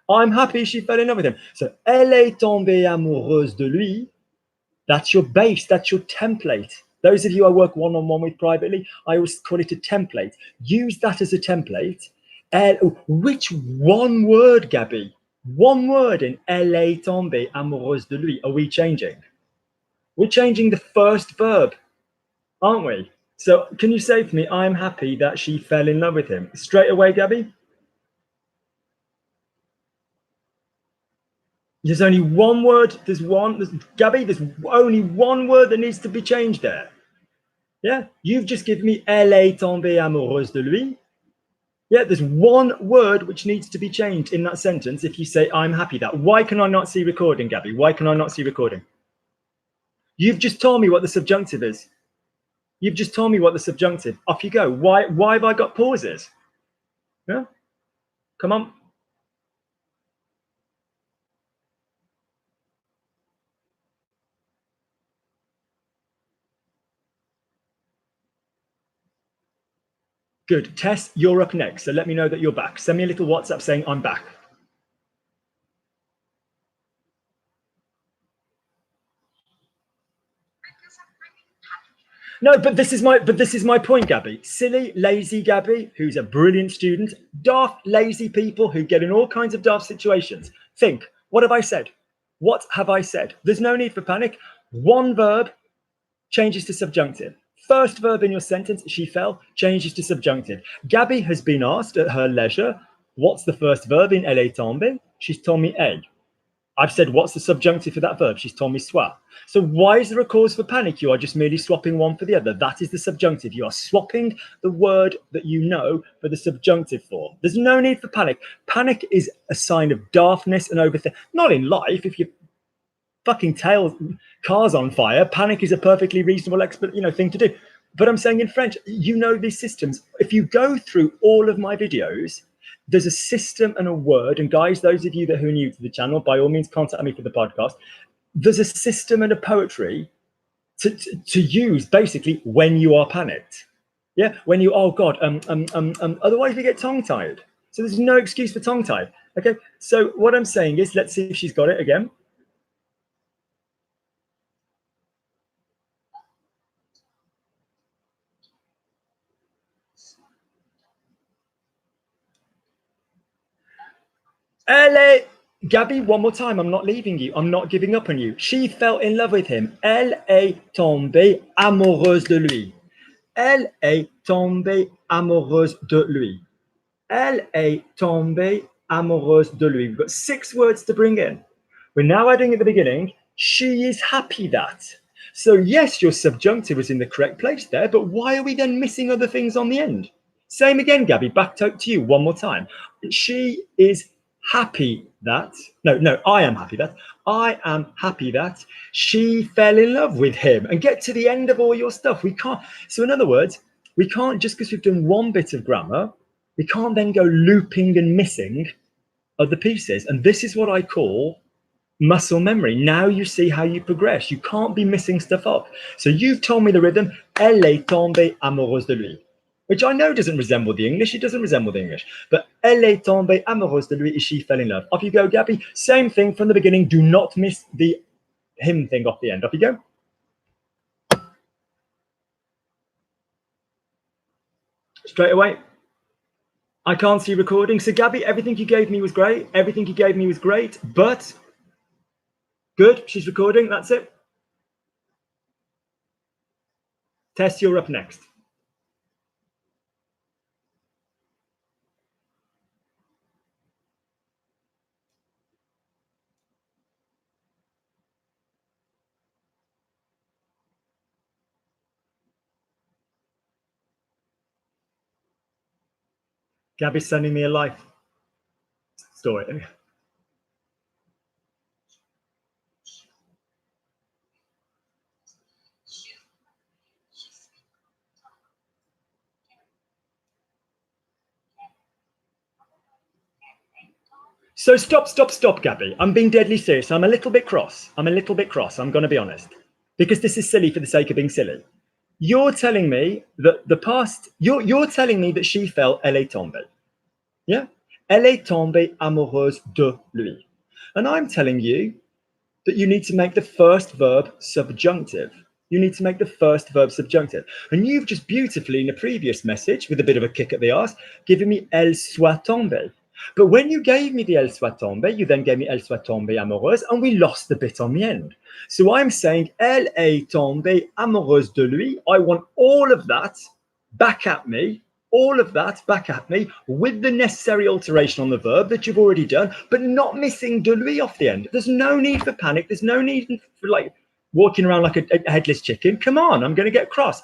I'm happy she fell in love with him. So, elle est tombée amoureuse de lui. That's your base. That's your template. Those of you I work one-on-one with privately, I always call it a template. Use that as a template. Which one word, Gabby? One word in elle est tombée amoureuse de lui are we changing? We're changing the first verb, aren't we? So can you say for me, I'm happy that she fell in love with him? Straight away, Gabby? There's only one word. Gabby, there's only one word that needs to be changed there. Yeah, you've just given me elle est tombée amoureuse de lui. Yeah, there's one word which needs to be changed in that sentence if you say, I'm happy that. Why can I not see recording, Gabby? Why can I not see recording? You've just told me what the subjunctive is. You've just told me what the subjunctive. Off you go. Why have I got pauses? Yeah? Come on. Good. Tess, you're up next. So let me know that you're back. Send me a little WhatsApp saying I'm back. No, but this is my point, Gabby. Silly, lazy Gabby, who's a brilliant student, daft, lazy people who get in all kinds of daft situations. Think, what have I said? What have I said? There's no need for panic. One verb changes to subjunctive. First verb in your sentence, she fell, changes to subjunctive. Gabby has been asked at her leisure, what's the first verb in elle est tombée? She's told me a. I've said, what's the subjunctive for that verb? She's told me soit. So why is there a cause for panic? You are just merely swapping one for the other. That is the subjunctive. You are swapping the word that you know for the subjunctive for. There's no need for panic. Panic is a sign of daftness and overthink. Not in life. If you fucking car's on fire, panic is a perfectly reasonable thing to do. But I'm saying in French, you know these systems. If you go through all of my videos, there's a system and a word. And guys, those of you who are new to the channel, by all means, contact me for the podcast. There's a system and a poetry to use basically when you are panicked. Yeah, when you, oh God, otherwise we get tongue-tied. So there's no excuse for tongue-tied. Okay, so what I'm saying is, let's see if she's got it again. Elle, Gabby, one more time. I'm not leaving you. I'm not giving up on you. She fell in love with him. Elle est tombée amoureuse de lui. Elle est tombée amoureuse de lui. Elle est tombée amoureuse de lui. We've got 6 words to bring in. We're now adding at the beginning, she is happy that. So yes, your subjunctive was in the correct place there, but why are we then missing other things on the end? Same again, Gabby, back to you one more time. She is happy that, no, I am happy that. I am happy that she fell in love with him, and get to the end of all your stuff. We can't, so in other words, we can't, just because we've done one bit of grammar, we can't then go looping and missing other pieces. And this is what I call muscle memory. Now you see how you progress. You can't be missing stuff up. So you've told me the rhythm, elle est tombée amoureuse de lui, which I know doesn't resemble the English. It doesn't resemble the English. But elle est tombée amoureuse de lui, and she fell in love. Off you go, Gabby. Same thing from the beginning. Do not miss the him thing off the end. Off you go. Straight away. I can't see recording. So Gabby, everything you gave me was great. Everything you gave me was great, but good. She's recording. That's it. Tess, you're up next. Gabby's sending me a life story. So stop, Gabby. I'm being deadly serious. I'm a little bit cross. I'm going to be honest, because this is silly for the sake of being silly. You're telling me that the past, you're telling me that she fell, elle est tombée. Yeah? Elle est tombée amoureuse de lui. And I'm telling you that you need to make the first verb subjunctive. You need to make the first verb subjunctive. And you've just beautifully, in a previous message, with a bit of a kick at the arse, given me elle soit tombée. But when you gave me the elle soit tombée, you then gave me elle soit tombée amoureuse, and we lost the bit on the end. So I'm saying elle est tombée amoureuse de lui. I want all of that back at me, with the necessary alteration on the verb that you've already done, but not missing de lui off the end. There's no need for panic. There's no need for like walking around like a headless chicken. Come on, I'm going to get cross.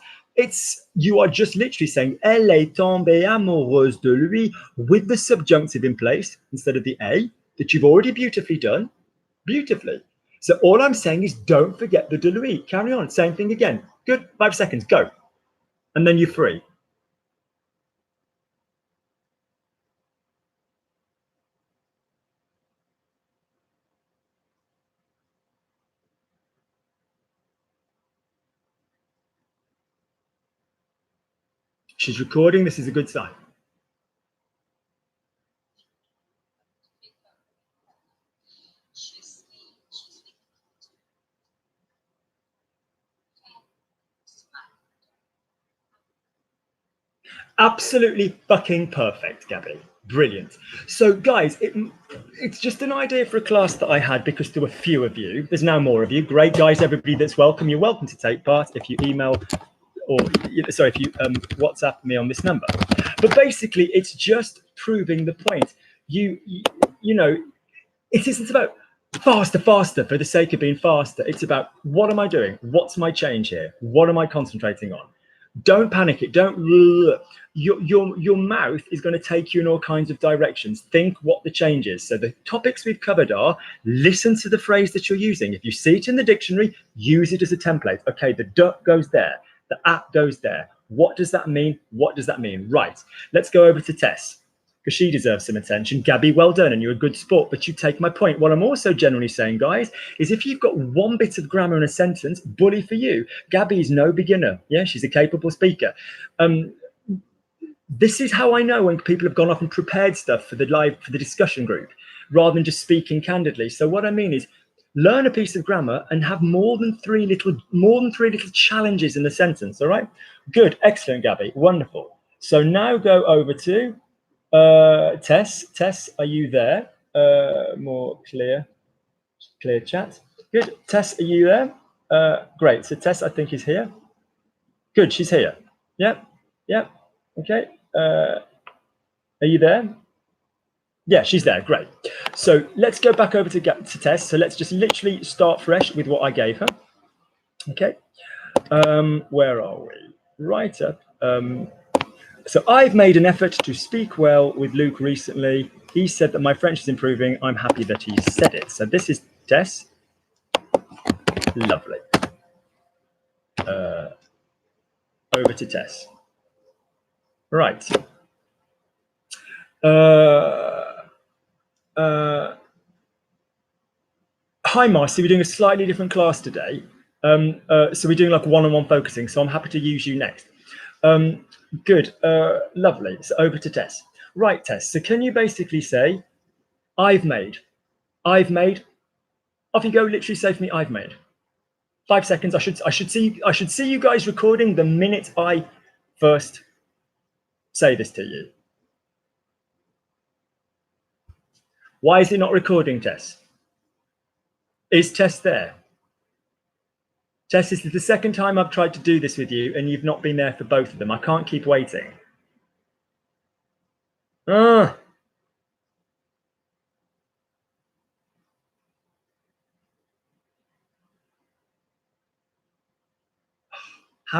You are just literally saying elle est tombée amoureuse de lui with the subjunctive in place instead of the a that you've already beautifully done. Beautifully. So all I'm saying is don't forget the de lui. Carry on. Same thing again. Good. 5 seconds. Go. And then you're free. She's recording. This is a good sign. Absolutely fucking perfect, Gabby. Brilliant. So, guys, it's just an idea for a class that I had because there were few of you. There's now more of you. Great, guys. Everybody that's welcome, you're welcome to take part if you email or, sorry, if you WhatsApp me on this number. But basically, it's just proving the point. You know, it isn't about faster for the sake of being faster. It's about what am I doing? What's my change here? What am I concentrating on? Don't panic it. Don't. Your mouth is going to take you in all kinds of directions. Think what the change is. So the topics we've covered are: listen to the phrase that you're using. If you see it in the dictionary, use it as a template. Okay, the duck goes there. The at goes there. What does that mean? What does that mean? Right. Let's go over to Tess, because she deserves some attention. Gabby, well done, and you're a good sport, but you take my point. What I'm also generally saying, guys, is if you've got one bit of grammar in a sentence, bully for you. Gabby is no beginner. Yeah, she's a capable speaker. This is how I know when people have gone off and prepared stuff for the discussion group, rather than just speaking candidly. So what I mean is, learn a piece of grammar and have more than three little challenges in the sentence. All right, good, excellent, Gabby, wonderful. So now go over to Tess. Tess, are you there? More clear chat. Good. Tess, are you there? Great. So Tess, I think, is here. Good, she's here. Yep. Okay. Are you there? Yeah, she's there. Great. So let's go back over to Tess. So let's just literally start fresh with what I gave her. Okay. Where are we? Right up. So I've made an effort to speak well with Luke recently. He said that my French is improving. I'm happy that he said it. So this is Tess. Lovely. Over to Tess. Right. Hi, Marcy. We're doing a slightly different class today. So we're doing like one-on-one focusing. So I'm happy to use you next. Good. Lovely. So over to Tess. Right, Tess. So can you basically say, I've made. Off you go. Literally say for me, I've made. 5 seconds. I should see you guys recording the minute I first say this to you. Why is it not recording, Tess? Is Tess there? Tess, this is the second time I've tried to do this with you and you've not been there for both of them. I can't keep waiting. How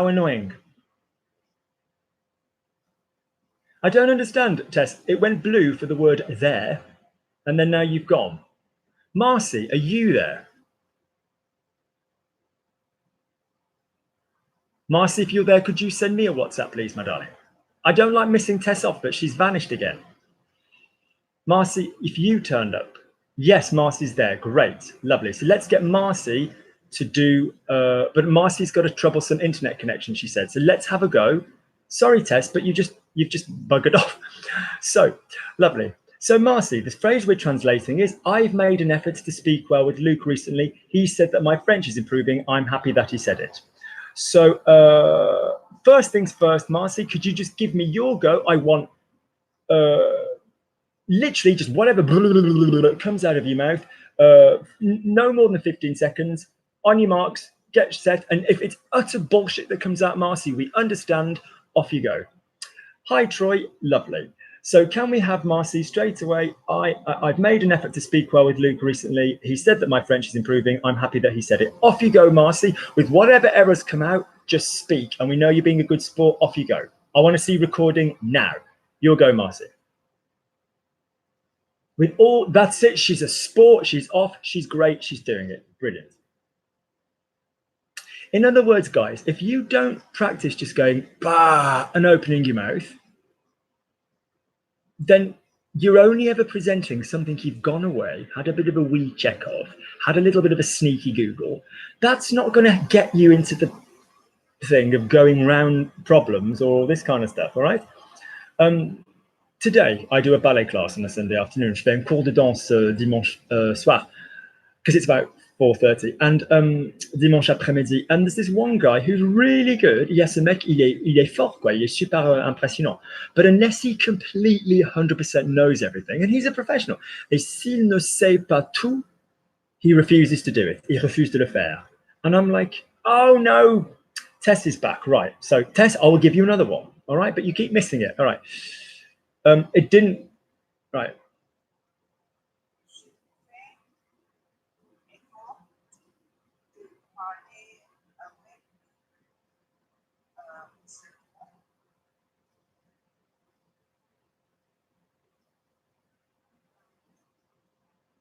annoying. I don't understand, Tess. It went blue for the word there, and then now you've gone. Marcy, are you there? Marcy, if you're there, could you send me a WhatsApp, please, my darling? I don't like missing Tess off, but she's vanished again. Marcy, if you turned up. Yes, Marcy's there. Great. Lovely. So let's get Marcy to do, but Marcy's got a troublesome internet connection, she said. So let's have a go. Sorry, Tess, but you've just buggered off. So lovely. So Marcy, the phrase we're translating is, I've made an effort to speak well with Luke recently. He said that my French is improving. I'm happy that he said it. So first things first, Marcy, could you just give me your go? I want literally just whatever comes out of your mouth, no more than 15 seconds. On your marks, get set. And if it's utter bullshit that comes out, Marcy, we understand. Off you go. Hi, Troy. Lovely. So can we have Marcy straight away? I've made an effort to speak well with Luke recently. He said that my French is improving. I'm happy that he said it. Off you go, Marcy. With whatever errors come out, just speak. And we know you're being a good sport. Off you go. I want to see recording now. You'll go, Marcy. With all, that's it. She's a sport. She's off. She's great. She's doing it. Brilliant. In other words, guys, if you don't practice just going, bah, and opening your mouth, then you're only ever presenting something you've gone away, had a bit of a wee check of, had a little bit of a sneaky Google. That's not going to get you into the thing of going round problems or this kind of stuff, all right? Today, I do a ballet class on a Sunday afternoon. Je fais un cours de danse dimanche soir, because it's about 4:30, and dimanche après-midi. And there's this one guy who's really good. Yes, ce mec, il est fort, quoi. Il est super impressionnant. But unless he completely 100% knows everything, and he's a professional, et s'il ne sait pas tout, he refuses to do it. Il refuse de le faire. And I'm like, oh no, Tess is back. Right. So Tess, I will give you another one. All right. But you keep missing it. All right. It didn't. Right.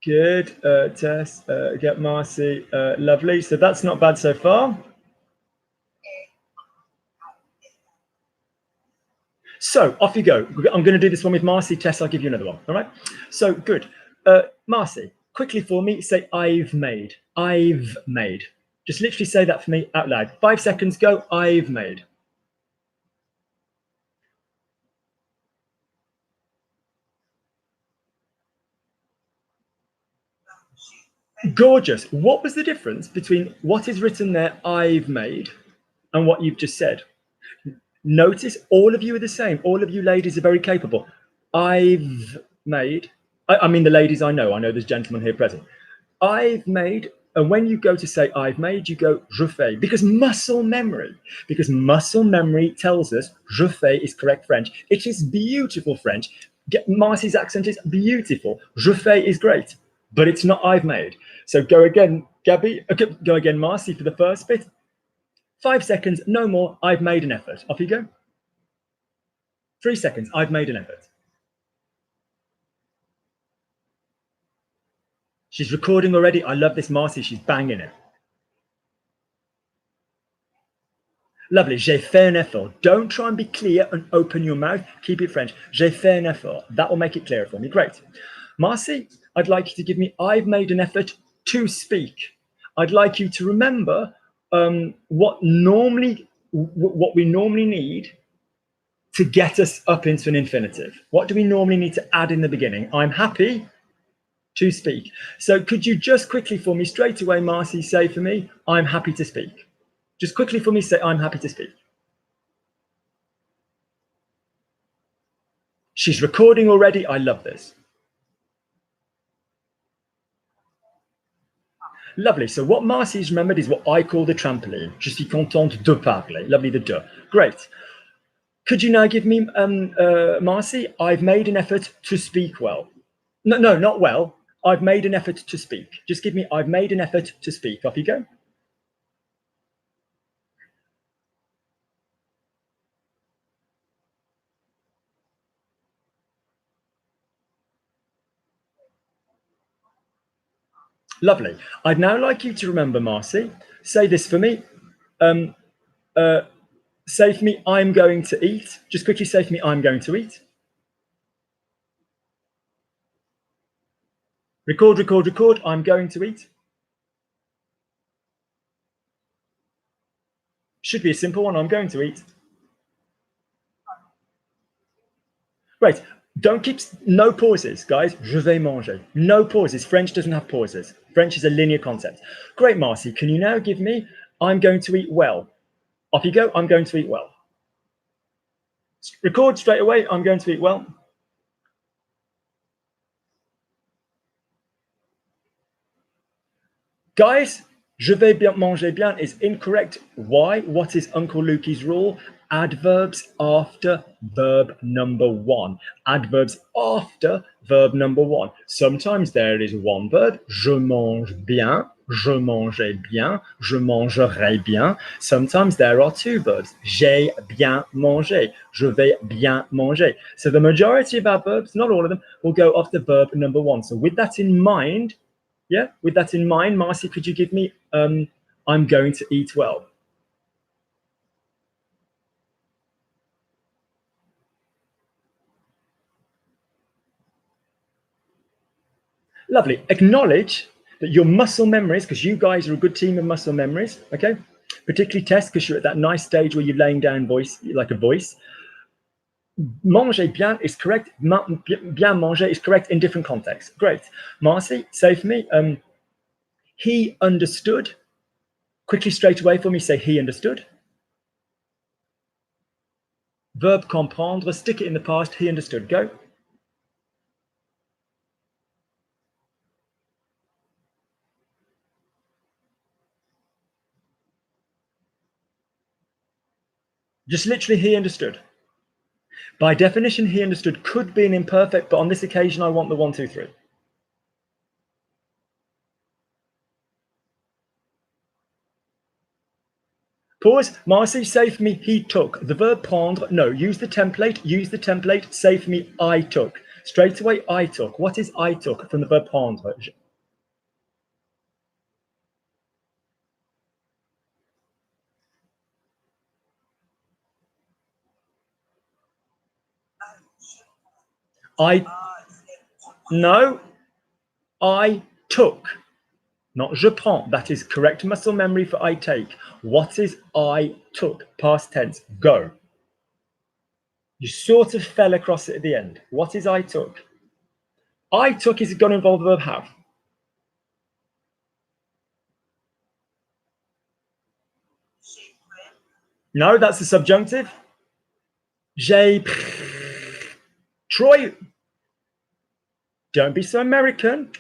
Good, Tess, get Marcy, lovely. So that's not bad so far. So off you go. I'm going to do this one with Marcy. Tess, I'll give you another one. All right. So good. Marcy, quickly for me, say I've made. I've made. Just literally say that for me out loud. 5 seconds, go. I've made. Gorgeous. What was the difference between what is written there, I've made, and what you've just said? Notice all of you are the same. All of you ladies are very capable. I've made, I mean the ladies I know there's gentlemen here present. I've made, and when you go to say I've made, you go je fais, because muscle memory tells us je fais is correct French. It is beautiful French. Marcy's accent is beautiful. Je fais is great, but it's not I've made. So go again, Gabby, go again, Marcy, for the first bit. 5 seconds, no more. I've made an effort. Off you go. 3 seconds. I've made an effort. She's recording already. I love this, Marcy. She's banging it. Lovely. J'ai fait un effort. Don't try and be clear and open your mouth. Keep it French. J'ai fait un effort. That will make it clearer for me. Great. Marcy, I'd like you to give me, I've made an effort to speak. I'd like you to remember what we normally need to get us up into an infinitive. What do we normally need to add in the beginning? I'm happy to speak. So could you just quickly for me, straight away, Marcy, say for me, I'm happy to speak. Just quickly for me, say, I'm happy to speak. She's recording already. I love this. Lovely. So what Marcy's remembered is what I call the trampoline. Je suis contente de parler. Lovely, the de. Great. Could you now give me, Marcy, I've made an effort to speak well. No, not well. I've made an effort to speak. Just give me, I've made an effort to speak. Off you go. Lovely. I'd now like you to remember, Marcy, say this for me. Say for me, I'm going to eat. Just quickly say for me, I'm going to eat. Record, record, record. I'm going to eat. Should be a simple one. I'm going to eat. Right. Don't keep, no pauses, guys. Je vais manger. No pauses. French doesn't have pauses. French is a linear concept. Great, Marcy. Can you now give me, I'm going to eat well? Off you go. I'm going to eat well. Record straight away. I'm going to eat well. Guys, je vais bien manger bien is incorrect. Why? What is Uncle Lukey's rule? Adverbs after verb number one. Adverbs after verb number one. Sometimes there is one verb. Je mange bien. Je mangeais bien. Je mangerai bien. Sometimes there are two verbs. J'ai bien mangé. Je vais bien manger. So the majority of our verbs, not all of them, will go after verb number one. So with that in mind, yeah, with that in mind, Marcy, could you give me, I'm going to eat well? Lovely. Acknowledge that your muscle memories, because you guys are a good team of muscle memories, okay? Particularly Tess, because you're at that nice stage where you're laying down voice, like a voice. Manger bien is correct. Bien manger is correct in different contexts. Great. Marcy, say for me, he understood. Quickly, straight away for me, say he understood. Verb comprendre, stick it in the past, he understood. Go. Just literally, he understood. By definition, he understood could be an imperfect, but on this occasion, I want the 1, 2, 3. Pause. Marcy, say for me, he took. The verb prendre, no, use the template, say for me, I took. Straight away, I took. What is I took from the verb prendre? No, I took. Not je prends. That is correct muscle memory for I take. What is I took? Past tense. Go. You sort of fell across it at the end. What is I took? I took is going to involve the verb have. No, that's the subjunctive. J'ai pris. Troy, don't be so American.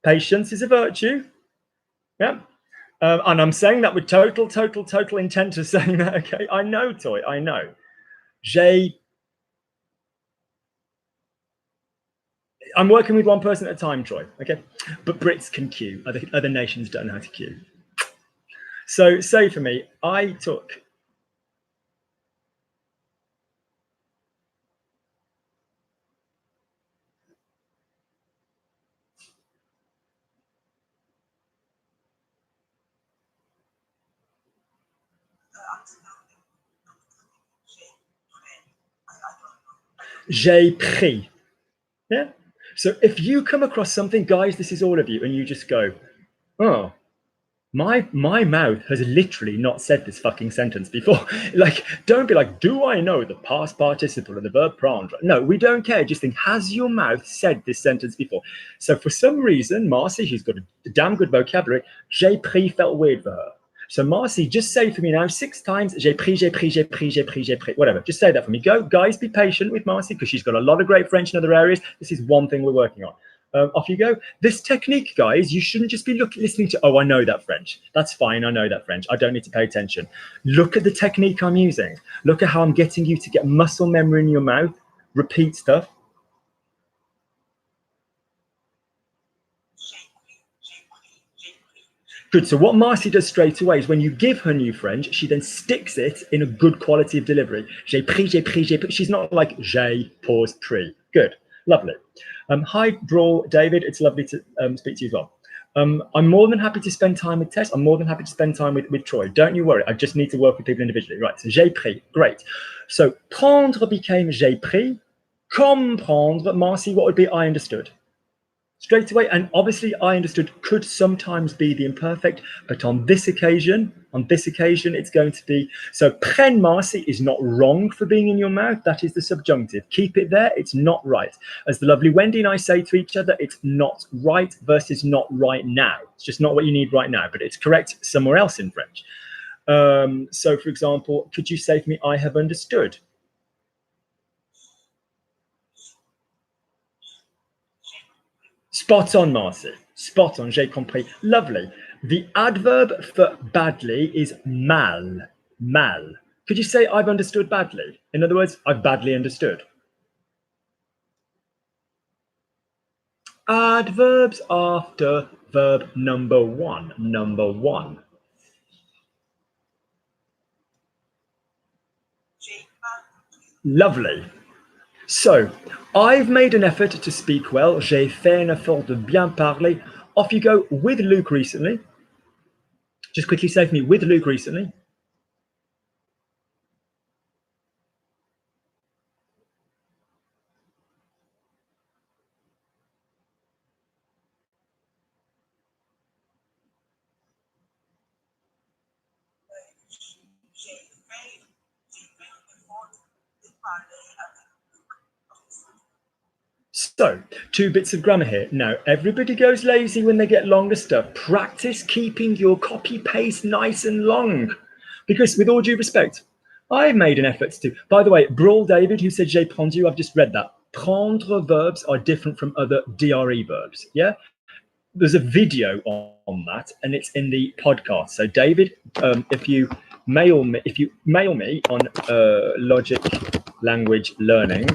Patience is a virtue. Yeah. And I'm saying that with total intent of saying that, okay? I know, Toy, I know. I'm working with one person at a time, Troy, okay? But Brits can queue. Other nations don't know how to queue. So say for me, I took... J'ai pris. Yeah? So if you come across something, guys, this is all of you, and you just go, oh, my mouth has literally not said this fucking sentence before. Like, don't be like, do I know the past participle of the verb prendre? No, we don't care. Just think, has your mouth said this sentence before? So for some reason, Marcy, she's got a damn good vocabulary. J'ai pris felt weird for her. So Marcy, just say for me now 6 times, j'ai pris, j'ai pris, j'ai pris, j'ai pris, j'ai pris, whatever. Just say that for me. Go, guys, be patient with Marcy because she's got a lot of great French in other areas. This is one thing we're working on. Off you go. This technique, guys, you shouldn't just be listening to, oh, I know that French. That's fine. I know that French. I don't need to pay attention. Look at the technique I'm using. Look at how I'm getting you to get muscle memory in your mouth. Repeat stuff. Good. So what Marcy does straight away is when you give her new French, she then sticks it in a good quality of delivery. J'ai pris, j'ai pris, j'ai pris. She's not like j'ai, pause, pris. Good. Lovely. Hi, Brawl, David. It's lovely to speak to you as well. I'm more than happy to spend time with Tess. I'm more than happy to spend time with Troy. Don't you worry. I just need to work with people individually. Right. So j'ai pris. Great. So prendre became j'ai pris. Comprendre, Marcy, what would be I understood? Straight away. And obviously I understood could sometimes be the imperfect, but on this occasion, it's going to be, so prenne, Marcy, is not wrong for being in your mouth. That is the subjunctive. Keep it there. It's not right. As the lovely Wendy and I say to each other, it's not right versus not right now. It's just not what you need right now, but it's correct somewhere else in French. So for example, could you say for me, I have understood? Spot on, Marcy. Spot on, j'ai compris. Lovely. The adverb for badly is mal. Mal. Could you say I've understood badly? In other words, I've badly understood. Adverbs after verb number one. Number one. Lovely. So, I've made an effort to speak well. J'ai fait un effort de bien parler. Off you go with Luke recently. Just quickly say for me, with Luke recently. So, 2 bits of grammar here. Now, everybody goes lazy when they get longer stuff. Practice keeping your copy paste nice and long. Because with all due respect, I've made an effort to. By the way, Brawl David, who said j'ai prendu, I've just read that. Prendre verbs are different from other DRE verbs. Yeah? There's a video on that, and it's in the podcast. So, David, if you mail me on Logic Language Learning,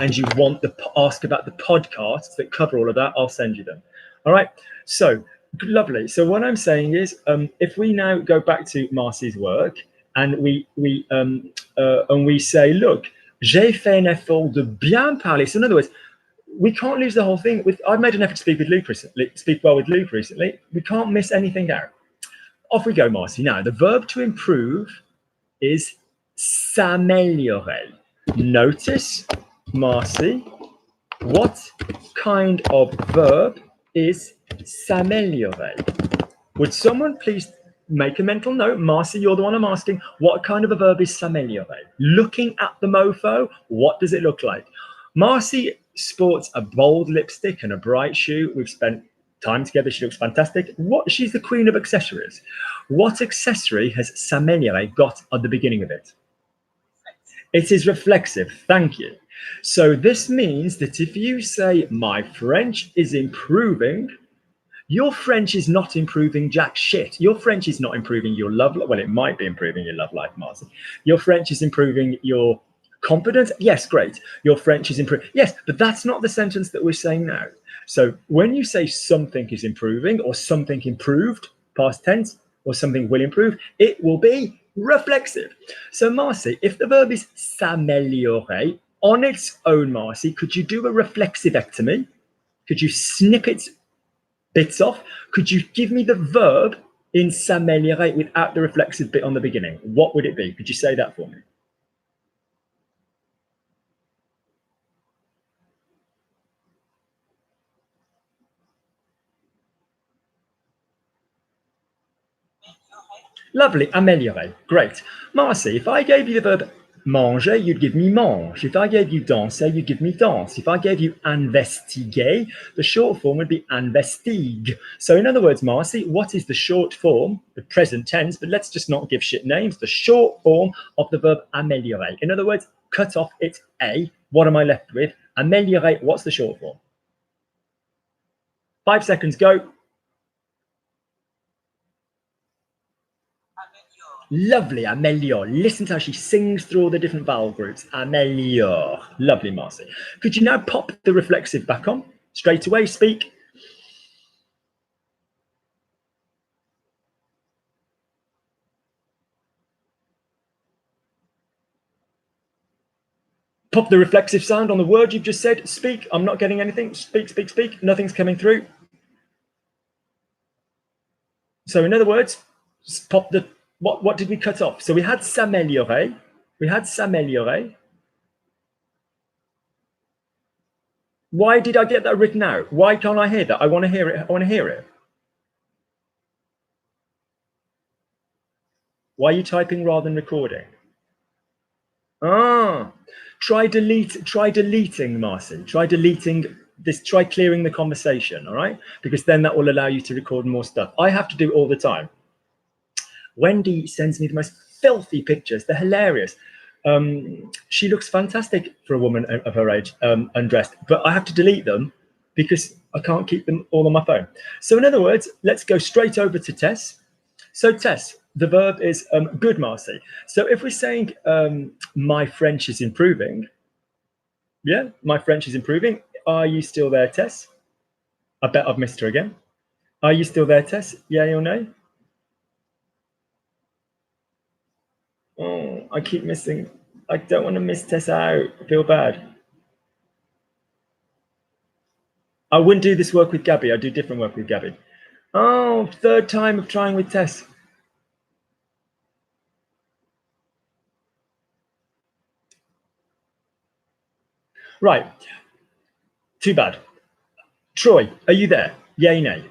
and you want to ask about the podcasts that cover all of that, I'll send you them. All right. So lovely. So what I'm saying is, if we now go back to Marcy's work and we say, look, j'ai fait un effort de bien parler. So in other words, we can't lose the whole thing. I've made an effort to speak well with Luke recently. We can't miss anything out. Off we go, Marcy. Now, the verb to improve is s'améliorer. Notice, Marcy, what kind of verb is s'améliorer? Would someone please make a mental note? Marcy, you're the one I'm asking. What kind of a verb is s'améliorer? Looking at the mofo, what does it look like? Marcy sports a bold lipstick and a bright shoe. We've spent time together. She looks fantastic. She's the queen of accessories. What accessory has s'améliorer got at the beginning of it? It is reflexive. Thank you. So this means that if you say, my French is improving, your French is not improving jack shit. Your French is not improving your love life. Well, it might be improving your love life, Marcy. Your French is improving your confidence. Yes, great. Your French is improving. Yes, but that's not the sentence that we're saying now. So when you say something is improving or something improved, past tense, or something will improve, it will be reflexive. So Marcy, if the verb is s'améliorer on its own, Marcy, could you do a reflexivectomy? Could you snip its bits off? Could you give me the verb in s'améliorer without the reflexive bit on the beginning? What would it be? Could you say that for me? Lovely, améliorer, great. Marcy, if I gave you the verb manger, you'd give me mange. If I gave you danser, you'd give me danse. If I gave you investiguer, the short form would be investigue. So in other words, Marcy, what is the short form, the present tense, but let's just not give shit names, the short form of the verb améliorer. In other words, cut off its A. What am I left with? Améliorer, what's the short form? 5 seconds, go. Lovely, améliore. Listen to how she sings through all the different vowel groups. Améliore. Lovely, Marcy. Could you now pop the reflexive back on? Straight away, speak. Pop the reflexive sound on the word you've just said. Speak. I'm not getting anything. Speak, speak, speak. Nothing's coming through. So in other words, pop the, what did we cut off? So we had s'améliorer. We had s'améliorer. Why did I get that written out? Why can't I hear that? I want to hear it. I want to hear it. Why are you typing rather than recording? Try deleting, Marcy. Try deleting this, try clearing the conversation, all right? Because then that will allow you to record more stuff. I have to do it all the time. Wendy sends me the most filthy pictures. They're hilarious. She looks fantastic for a woman of her age, undressed, but I have to delete them because I can't keep them all on my phone. So in other words, let's go straight over to Tess. So Tess, the verb is good, Marcy. So if we're saying my French is improving, yeah, my French is improving. Are you still there, Tess? I bet I've missed her again. Are you still there, Tess? Yay or nay? Oh, I keep missing. I don't want to miss Tess out. I feel bad. I wouldn't do this work with Gabby. I do different work with Gabby. Oh, third time of trying with Tess. Right. Too bad. Troy, are you there? Yay, nay?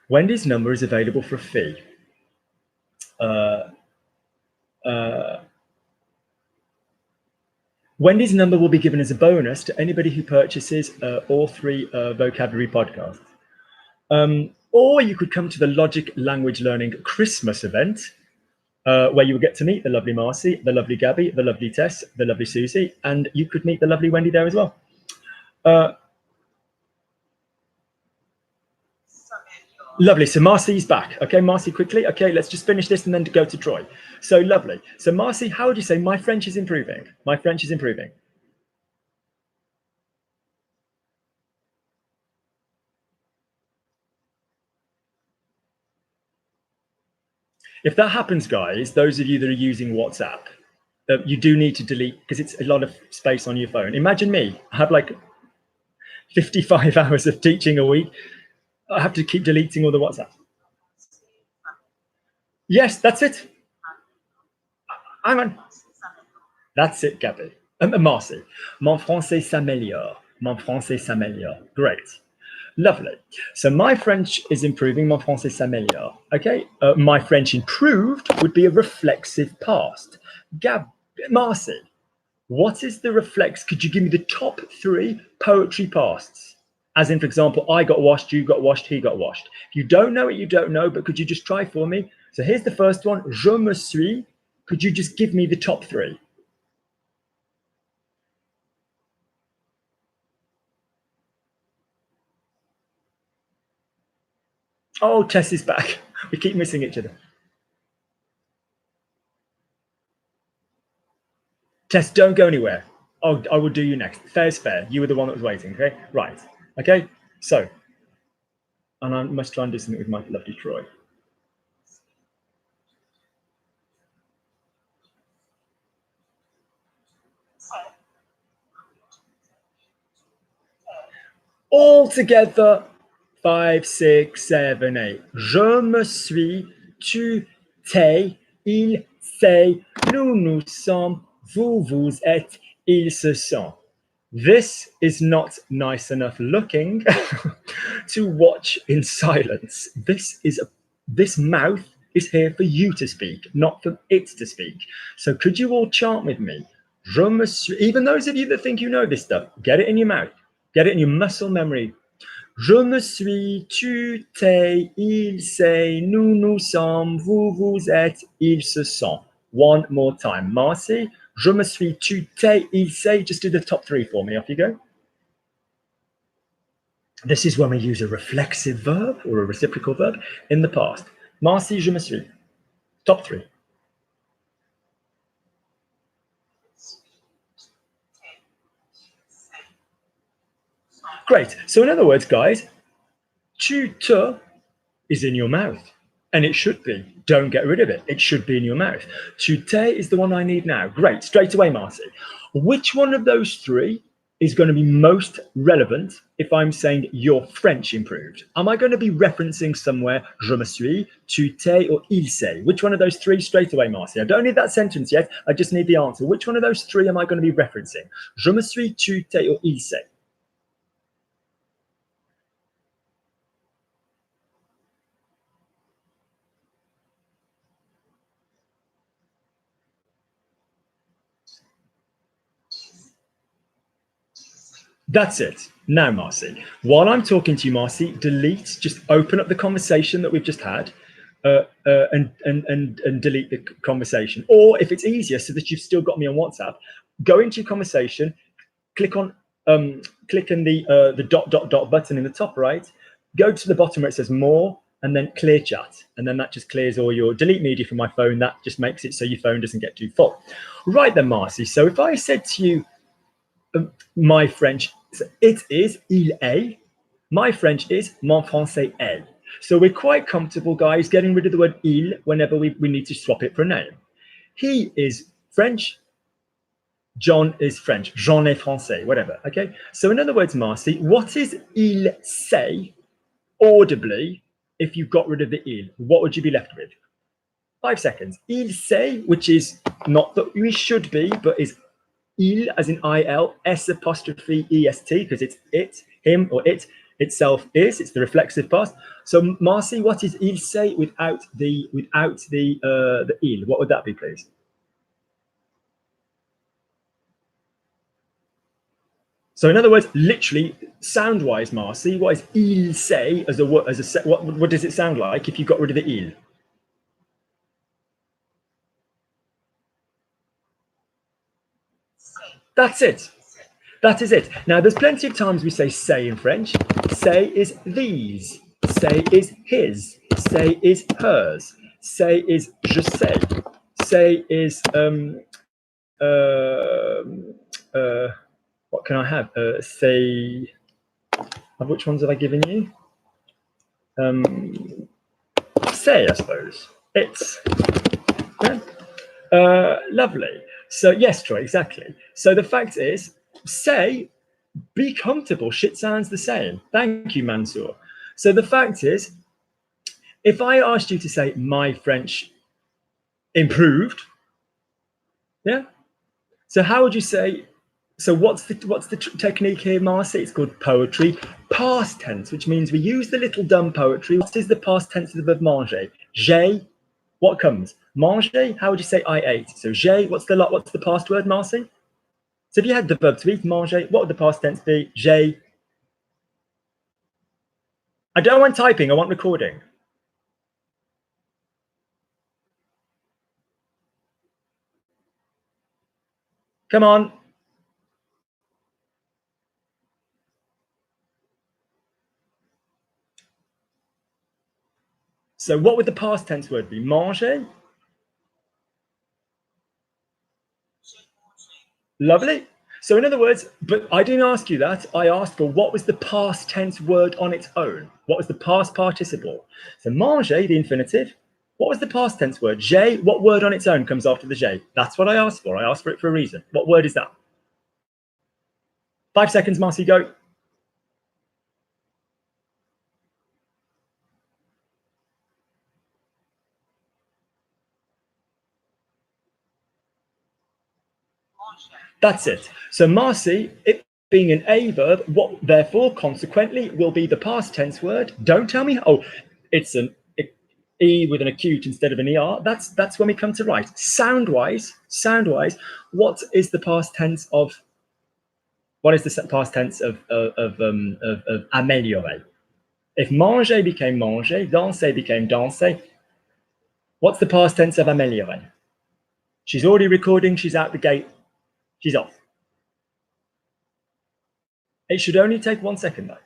Wendy's number is available for a fee. Wendy's number will be given as a bonus to anybody who purchases all 3 vocabulary podcasts. Or you could come to the Logic Language Learning Christmas event, where you will get to meet the lovely Marcy, the lovely Gabby, the lovely Tess, the lovely Susie, and you could meet the lovely Wendy there as well. Lovely. So Marcy's back. Okay, Marcy, quickly. Okay, let's just finish this and then go to Troy. So lovely. So Marcy, how would you say my French is improving? My French is improving. If that happens, guys, those of you that are using WhatsApp, you do need to delete because it's a lot of space on your phone. Imagine me. I have like 55 hours of teaching a week. I have to keep deleting all the WhatsApp. Yes, that's it. Hang on. That's it, Gabby. Marcy. Mon français s'améliore. Mon français s'améliore. Great. Lovely. So my French is improving. Mon français s'améliore. Okay. My French improved would be a reflexive past. Marcy, What is the reflex? Could you give me the top 3 poetry pasts? As in, for example, I got washed, you got washed, he got washed. If you don't know it, you don't know, but could you just try for me? So here's the first one, je me suis. Could you just give me the top 3? Oh, Tess is back. We keep missing each other. Tess, don't go anywhere. Oh, I will do you next. Fair is fair. You were the one that was waiting, okay? Right. Okay, so, and I must try and do something with my lovely Troy. All together, 5, 6, 7, 8. Je me suis, tu, t'es, il, c'est, nous, nous sommes, vous, vous êtes, ils se sont. This is not nice enough looking to watch in silence. This mouth is here for you to speak, not for it to speak. So could you all chant with me? Je me suis, even those of you that think you know this stuff, get it in your mouth, get it in your muscle memory. Je me suis, tu, t'es, il, c'est, nous, nous sommes, vous, vous êtes, ils se sont. One more time. Marcy, je me suis, tu, t'es, il, c'est. Just do the top 3 for me. Off you go. This is when we use a reflexive verb or a reciprocal verb in the past. Marcy, je me suis. Top 3. Great. So in other words, guys, tu, te is in your mouth. And it should be. Don't get rid of it. It should be in your mouth. Tu, t'es is the one I need now. Great. Straight away, Marcy. Which one of those 3 is going to be most relevant if I'm saying your French improved? Am I going to be referencing somewhere je me suis, tu, t'es, or il s'est? Which one of those 3 straight away, Marcy? I don't need that sentence yet. I just need the answer. Which one of those 3 am I going to be referencing? Je me suis, tu, t'es, or il s'est? That's it. Now, Marcy, while I'm talking to you, Marcy, delete, just open up the conversation that we've just had and delete the conversation. Or if it's easier, so that you've still got me on WhatsApp, go into your conversation, click on the dot button in the top right, go to the bottom where it says more, and then clear chat. And then that just clears all your delete media from my phone. That just makes it so your phone doesn't get too full. Right then, Marcy. So if I said to you, my French, it is il est. My French is mon français est. So we're quite comfortable, guys, getting rid of the word il whenever we need to swap it for a name. He is French. John is French. Jean est français, whatever. Okay. So in other words, Marcy, what is il say audibly if you got rid of the il? What would you be left with? 5 seconds. Il say, which is not that we should be, but is il as in il, s apostrophe est, because it's it, him, or it itself is. It's the reflexive past. So Marcy, what is il say without the il? What would that be, please? So in other words, literally, sound-wise, Marcy, what is il say as a what does it sound like if you got rid of the il? That's it. That is it. Now, there's plenty of times we say say in French. Say is these. Say is his. Say is hers. Say is je sais. Say is what can I have? Say. Which ones have I given you? Say, I suppose. It's. Yeah. Lovely. So yes, Troy, exactly. So the fact is, say, be comfortable. Shit sounds the same. Thank you, Mansour. So the fact is, if I asked you to say my French improved, yeah. So how would you say? So what's the technique here, Marcy? It's called poetry past tense, which means we use the little dumb poetry. What is the past tense of the verb manger? J'ai. What comes? Manger. How would you say I ate? So j'ai. What's the past word, Marcy? So if you had the verb to eat, manger, what would the past tense be? J'ai. I don't want typing, I want recording. Come on. So what would the past tense word be? Manger? Lovely. So in other words, but I didn't ask you that. I asked for what was the past tense word on its own? What was the past participle? So manger, the infinitive. What was the past tense word? J'ai, what word on its own comes after the j'ai? That's what I asked for. I asked for it for a reason. What word is that? 5 seconds, Marcy, go. That's it. So Marcy, it being an A verb, what therefore consequently will be the past tense word. Don't tell me, oh, it's an E with an acute instead of an ER. That's when we come to write. Sound-wise, what is the past tense of améliorer? If manger became manger, danser became danser, what's the past tense of améliorer? She's already recording, she's out the gate, she's off. It should only take 1 second though.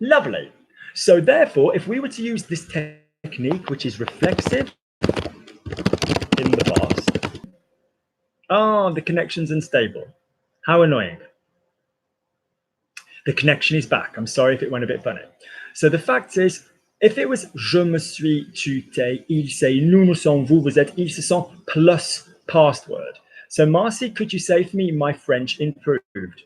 Lovely. So therefore, if we were to use this technique, which is reflexive in the past, the connection's unstable. How annoying. The connection is back. I'm sorry if it went a bit funny. So the fact is, if it was je me suis, tu t'es, il s'est, nous nous sommes, vous vous êtes, ils se sont, plus past word. So Marcy, could you say for me, my French improved?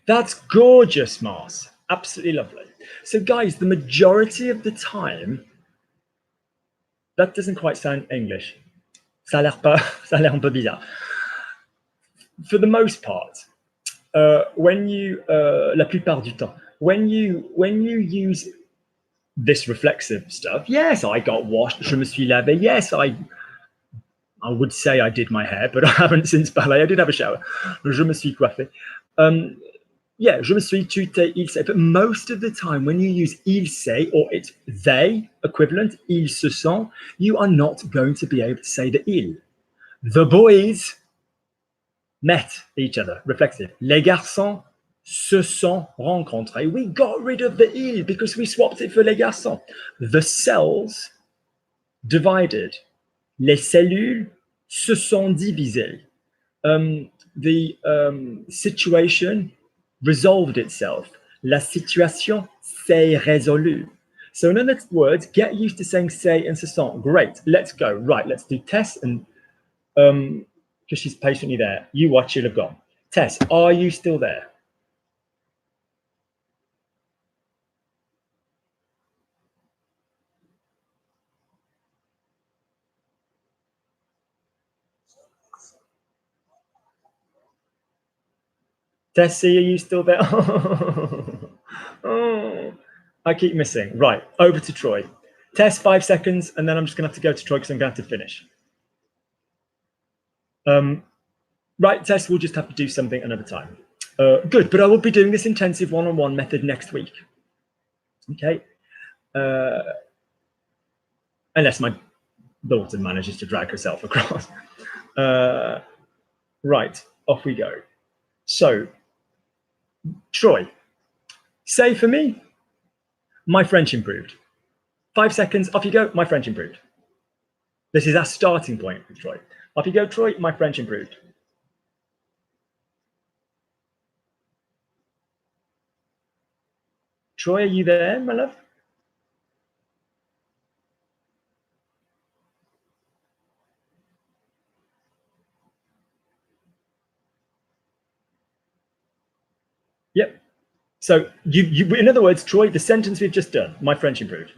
That's gorgeous, Mars. Absolutely lovely. So guys, the majority of the time, that doesn't quite sound English. Ça a l'air un peu bizarre. For the most part, when you, la plupart du temps, when you use this reflexive stuff, yes, I got washed, je me suis lavé, yes, I would say I did my hair, but I haven't since ballet. I did have a shower. Je me suis coiffé. Yeah, je me suis, tu t'es, il s'est. But most of the time, when you use il s'est or it's they equivalent, ils se sont, you are not going to be able to say the il. The boys met each other, reflexive. Les garçons se sont rencontrés. We got rid of the il because we swapped it for les garçons. The cells divided. Les cellules se sont divisées. The situation resolved itself. La situation s'est résolue. So in other words, get used to saying say and se sont. Great, let's go. Right, let's do Tess and because she's patiently there. You watch, she'll have gone. Tess, are you still there? Tessie, are you still there? Oh, I keep missing. Right, over to Troy. Tess, 5 seconds, and then I'm just going to have to go to Troy because I'm going to have to finish. Right, Tess, we'll just have to do something another time. Good, but I will be doing this intensive one-on-one method next week. Okay. Unless my daughter manages to drag herself across. Right, off we go. So, Troy, say for me, my French improved. 5 seconds, off you go, my French improved. This is our starting point with Troy. Off you go, Troy, my French improved. Troy, are you there, my love? Yep. So you, in other words, Troy, the sentence we've just done, my French improved.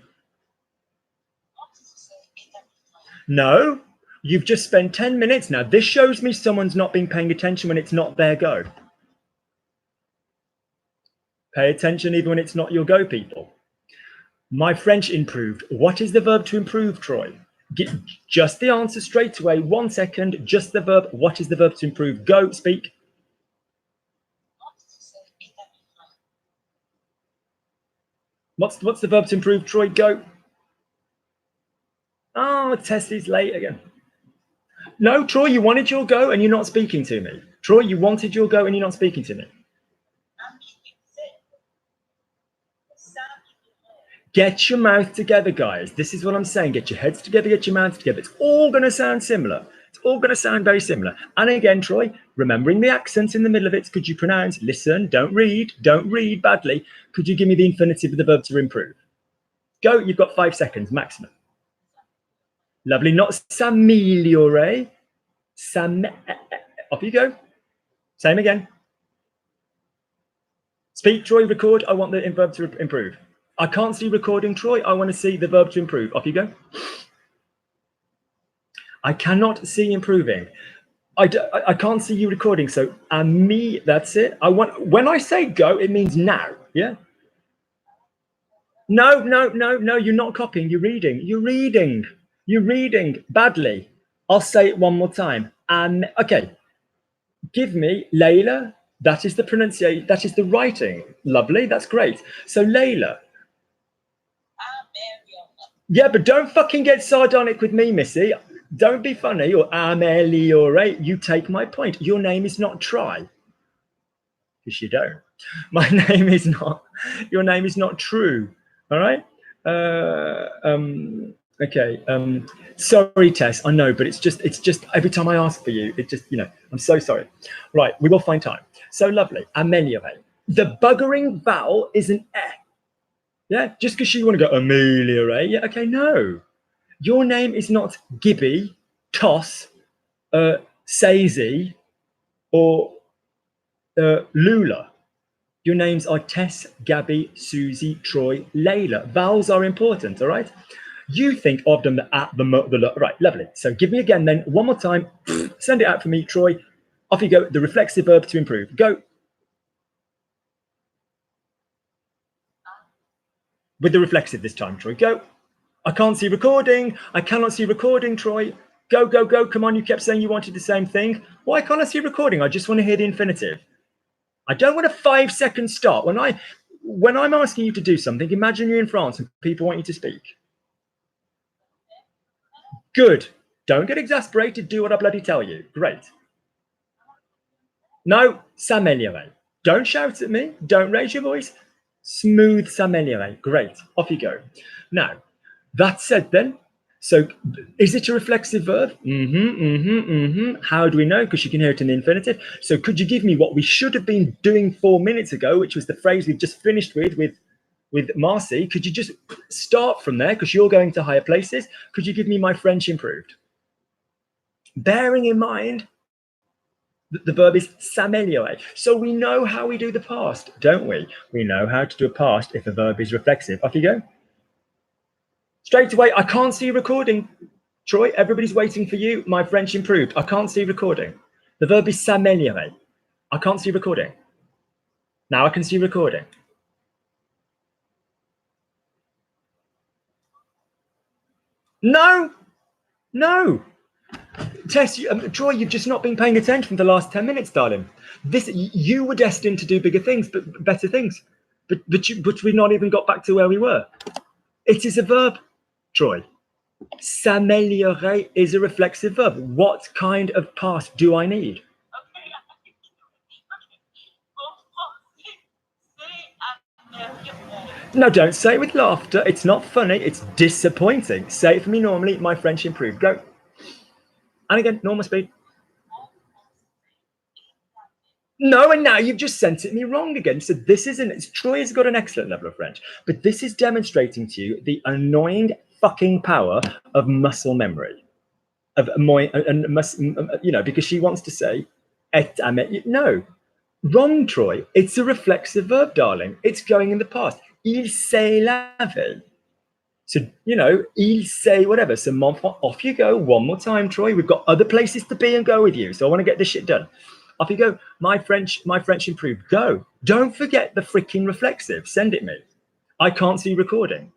No, you've just spent 10 minutes now. This shows me someone's not been paying attention when it's not their go. Pay attention even when it's not your go, people. My French improved. What is the verb to improve, Troy? Get just the answer straight away. 1 second, just the verb. What is the verb to improve? Go, speak. What's the verb to improve, Troy? Go. Oh, Tessie's late again. No, Troy, you wanted your go and you're not speaking to me. Troy, you wanted your go and you're not speaking to me. Get your mouth together, guys. This is what I'm saying. Get your heads together, get your mouths together. It's all going to sound similar. It's all going to sound very similar. And again, Troy, remembering the accents in the middle of it, could you pronounce, listen, don't read badly. Could you give me the infinitive of the verb to improve? Go, you've got 5 seconds maximum. Lovely, not s'ameliorate. Off you go. Same again. Speak, Troy, record. I want the verb to improve. I can't see recording, Troy. I want to see the verb to improve. Off you go. I cannot see improving. I can't see you recording. So me, that's it. When I say go, it means now. Yeah. No. You're not copying. You're reading. You're reading badly. I'll say it one more time. Okay. Give me Layla. That is the pronunciation. That is the writing. Lovely. That's great. So Layla. Yeah, but don't fucking get sardonic with me, Missy. Don't be funny or ameliorate. You take my point. Your name is not Try. Because you don't. My name is not. Your name is not True. All right. Okay. Sorry, Tess. I know, but it's just every time I ask for you, it just, I'm so sorry. Right. We will find time. So lovely. Ameliorate. The buggering vowel is an E. Yeah. Just because you want to go ameliorate. Yeah. Okay. No. Your name is not Gibby, Toss, Sazy, or Lula. Your names are Tess, Gabby, Susie, Troy, Layla. Vowels are important, all right? You think of them the right, lovely. So give me again then, one more time. Send it out for me, Troy. Off you go, the reflexive verb to improve. Go. With the reflexive this time, Troy, go. I can't see recording. I cannot see recording, Troy. Go. Come on, you kept saying you wanted the same thing. Why can't I see recording? I just want to hear the infinitive. I don't want a 5-second stop. When I'm asking you to do something, imagine you're in France and people want you to speak. Good. Don't get exasperated. Do what I bloody tell you. Great. No, s'ameliorate. Don't shout at me. Don't raise your voice. Smooth s'ameliorate. Great. Off you go. Now, that said then, so is it a reflexive verb? How do we know? Because you can hear it in the infinitive. So could you give me what we should have been doing 4 minutes ago, which was the phrase we've just finished with Marcy? Could you just start from there? Because you're going to higher places. Could you give me my French improved? Bearing in mind that the verb is s'améliorer. So we know how we do the past, don't we? We know how to do a past if a verb is reflexive. Off you go. Straight away, I can't see recording. Troy, everybody's waiting for you. My French improved. I can't see recording. The verb is s'améliorer. I can't see recording. Now I can see recording. No. Tess, Troy, you've just not been paying attention for the last 10 minutes, darling. You were destined to do bigger things, but better things. But we've not even got back to where we were. It is a verb, Troy. S'améliorer is a reflexive verb. What kind of past do I need? No, don't say it with laughter. It's not funny. It's disappointing. Say it for me normally. My French improved. Go. And again, normal speed. No, and now you've just sent it me wrong again. So this isn't. Troy has got an excellent level of French, but this is demonstrating to you the annoying fucking power of muscle memory, because she wants to say, no. Wrong, Troy. It's a reflexive verb, darling. It's going in the past. Il s'est lavé. So, you know, il s'est whatever. So, mon frère, off you go. One more time, Troy. We've got other places to be and go with you. So I want to get this shit done. Off you go. My French improved. Go. Don't forget the freaking reflexive. Send it me. I can't see recording.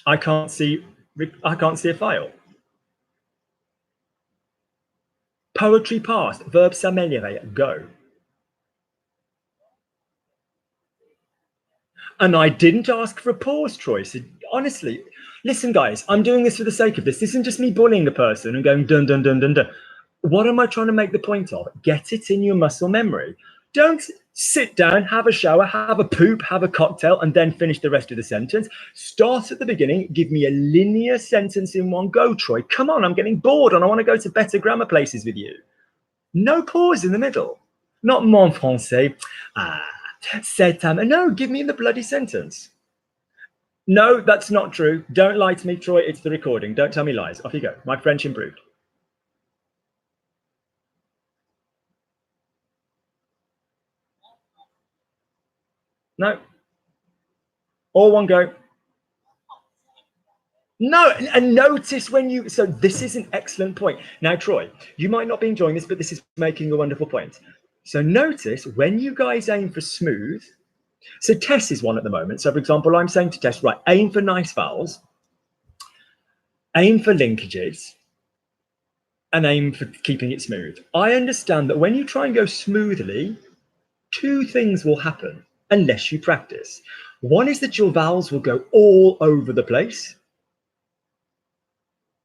I can't see a file. Poetry past. Verb s'améliorer. Go. And I didn't ask for a pause, Troy. So honestly, listen, guys, I'm doing this for the sake of this. This isn't just me bullying a person and going dun dun dun dun dun. What am I trying to make the point of? Get it in your muscle memory. Don't sit down, have a shower, have a poop, have a cocktail, and then finish the rest of the sentence. Start at the beginning. Give me a linear sentence in one go, Troy. Come on, I'm getting bored and I want to go to better grammar places with you. No pause in the middle. Not mon français. C'est no, give me the bloody sentence. No, that's not true. Don't lie to me, Troy. It's the recording. Don't tell me lies. Off you go. My French improved. No. All one go. No, and notice when you, so this is an excellent point. Now, Troy, you might not be enjoying this, but this is making a wonderful point. So notice when you guys aim for smooth, so Tess is one at the moment. So for example, I'm saying to Tess, right, aim for nice vowels, aim for linkages, and aim for keeping it smooth. I understand that when you try and go smoothly, two things will happen unless you practice. One is that your vowels will go all over the place.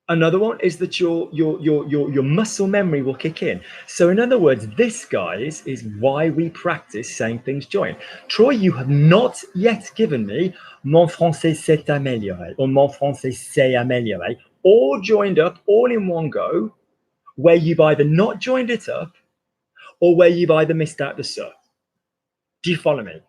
Another one is that your muscle memory will kick in. So in other words, this, guys, is why we practice saying things join. Troy, you have not yet given me mon français s'est amélioré or mon français s'est amélioré, all joined up, all in one go, where you've either not joined it up or where you've either missed out the so. Do you follow me?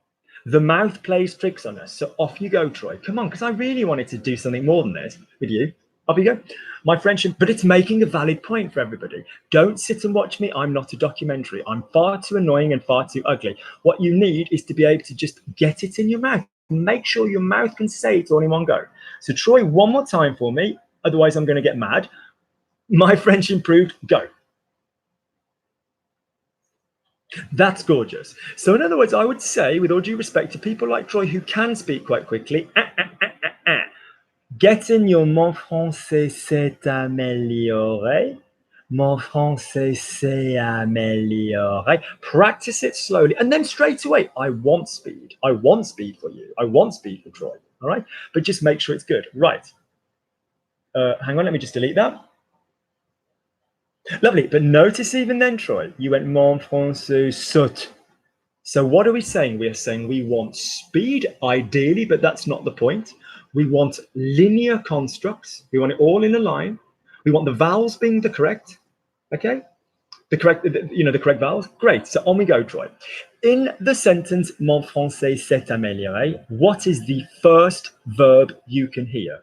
The mouth plays tricks on us. So off you go, Troy. Come on, because I really wanted to do something more than this with you. Off you go. My friendship, but it's making a valid point for everybody. Don't sit and watch me. I'm not a documentary. I'm far too annoying and far too ugly. What you need is to be able to just get it in your mouth. Make sure your mouth can say it all in one go. So Troy, one more time for me. Otherwise, I'm going to get mad. My French improved. Go. That's gorgeous. So in other words, I would say, with all due respect to people like Troy who can speak quite quickly, get in your mon français s'est amélioré. Mon français s'est amélioré. Practice it slowly. And then straight away, I want speed. I want speed for you. I want speed for Troy. All right. But just make sure it's good. Right. Hang on. Let me just delete that. Lovely. But notice even then, Troy, you went mon français saute. So what are we saying? We are saying we want speed, ideally, but that's not the point. We want linear constructs. We want it all in a line. We want the vowels being the correct, okay? The correct vowels. Great. So on we go, Troy. In the sentence, mon français s'est amélioré, what is the first verb you can hear?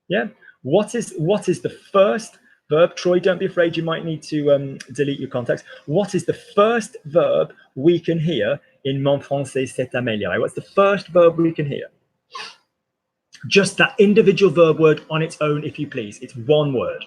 Yeah. What is the first verb? Troy, don't be afraid. You might need to delete your contacts. What is the first verb we can hear in mon français s'est amélioré? What's the first verb we can hear? Just that individual verb word on its own, if you please. It's one word.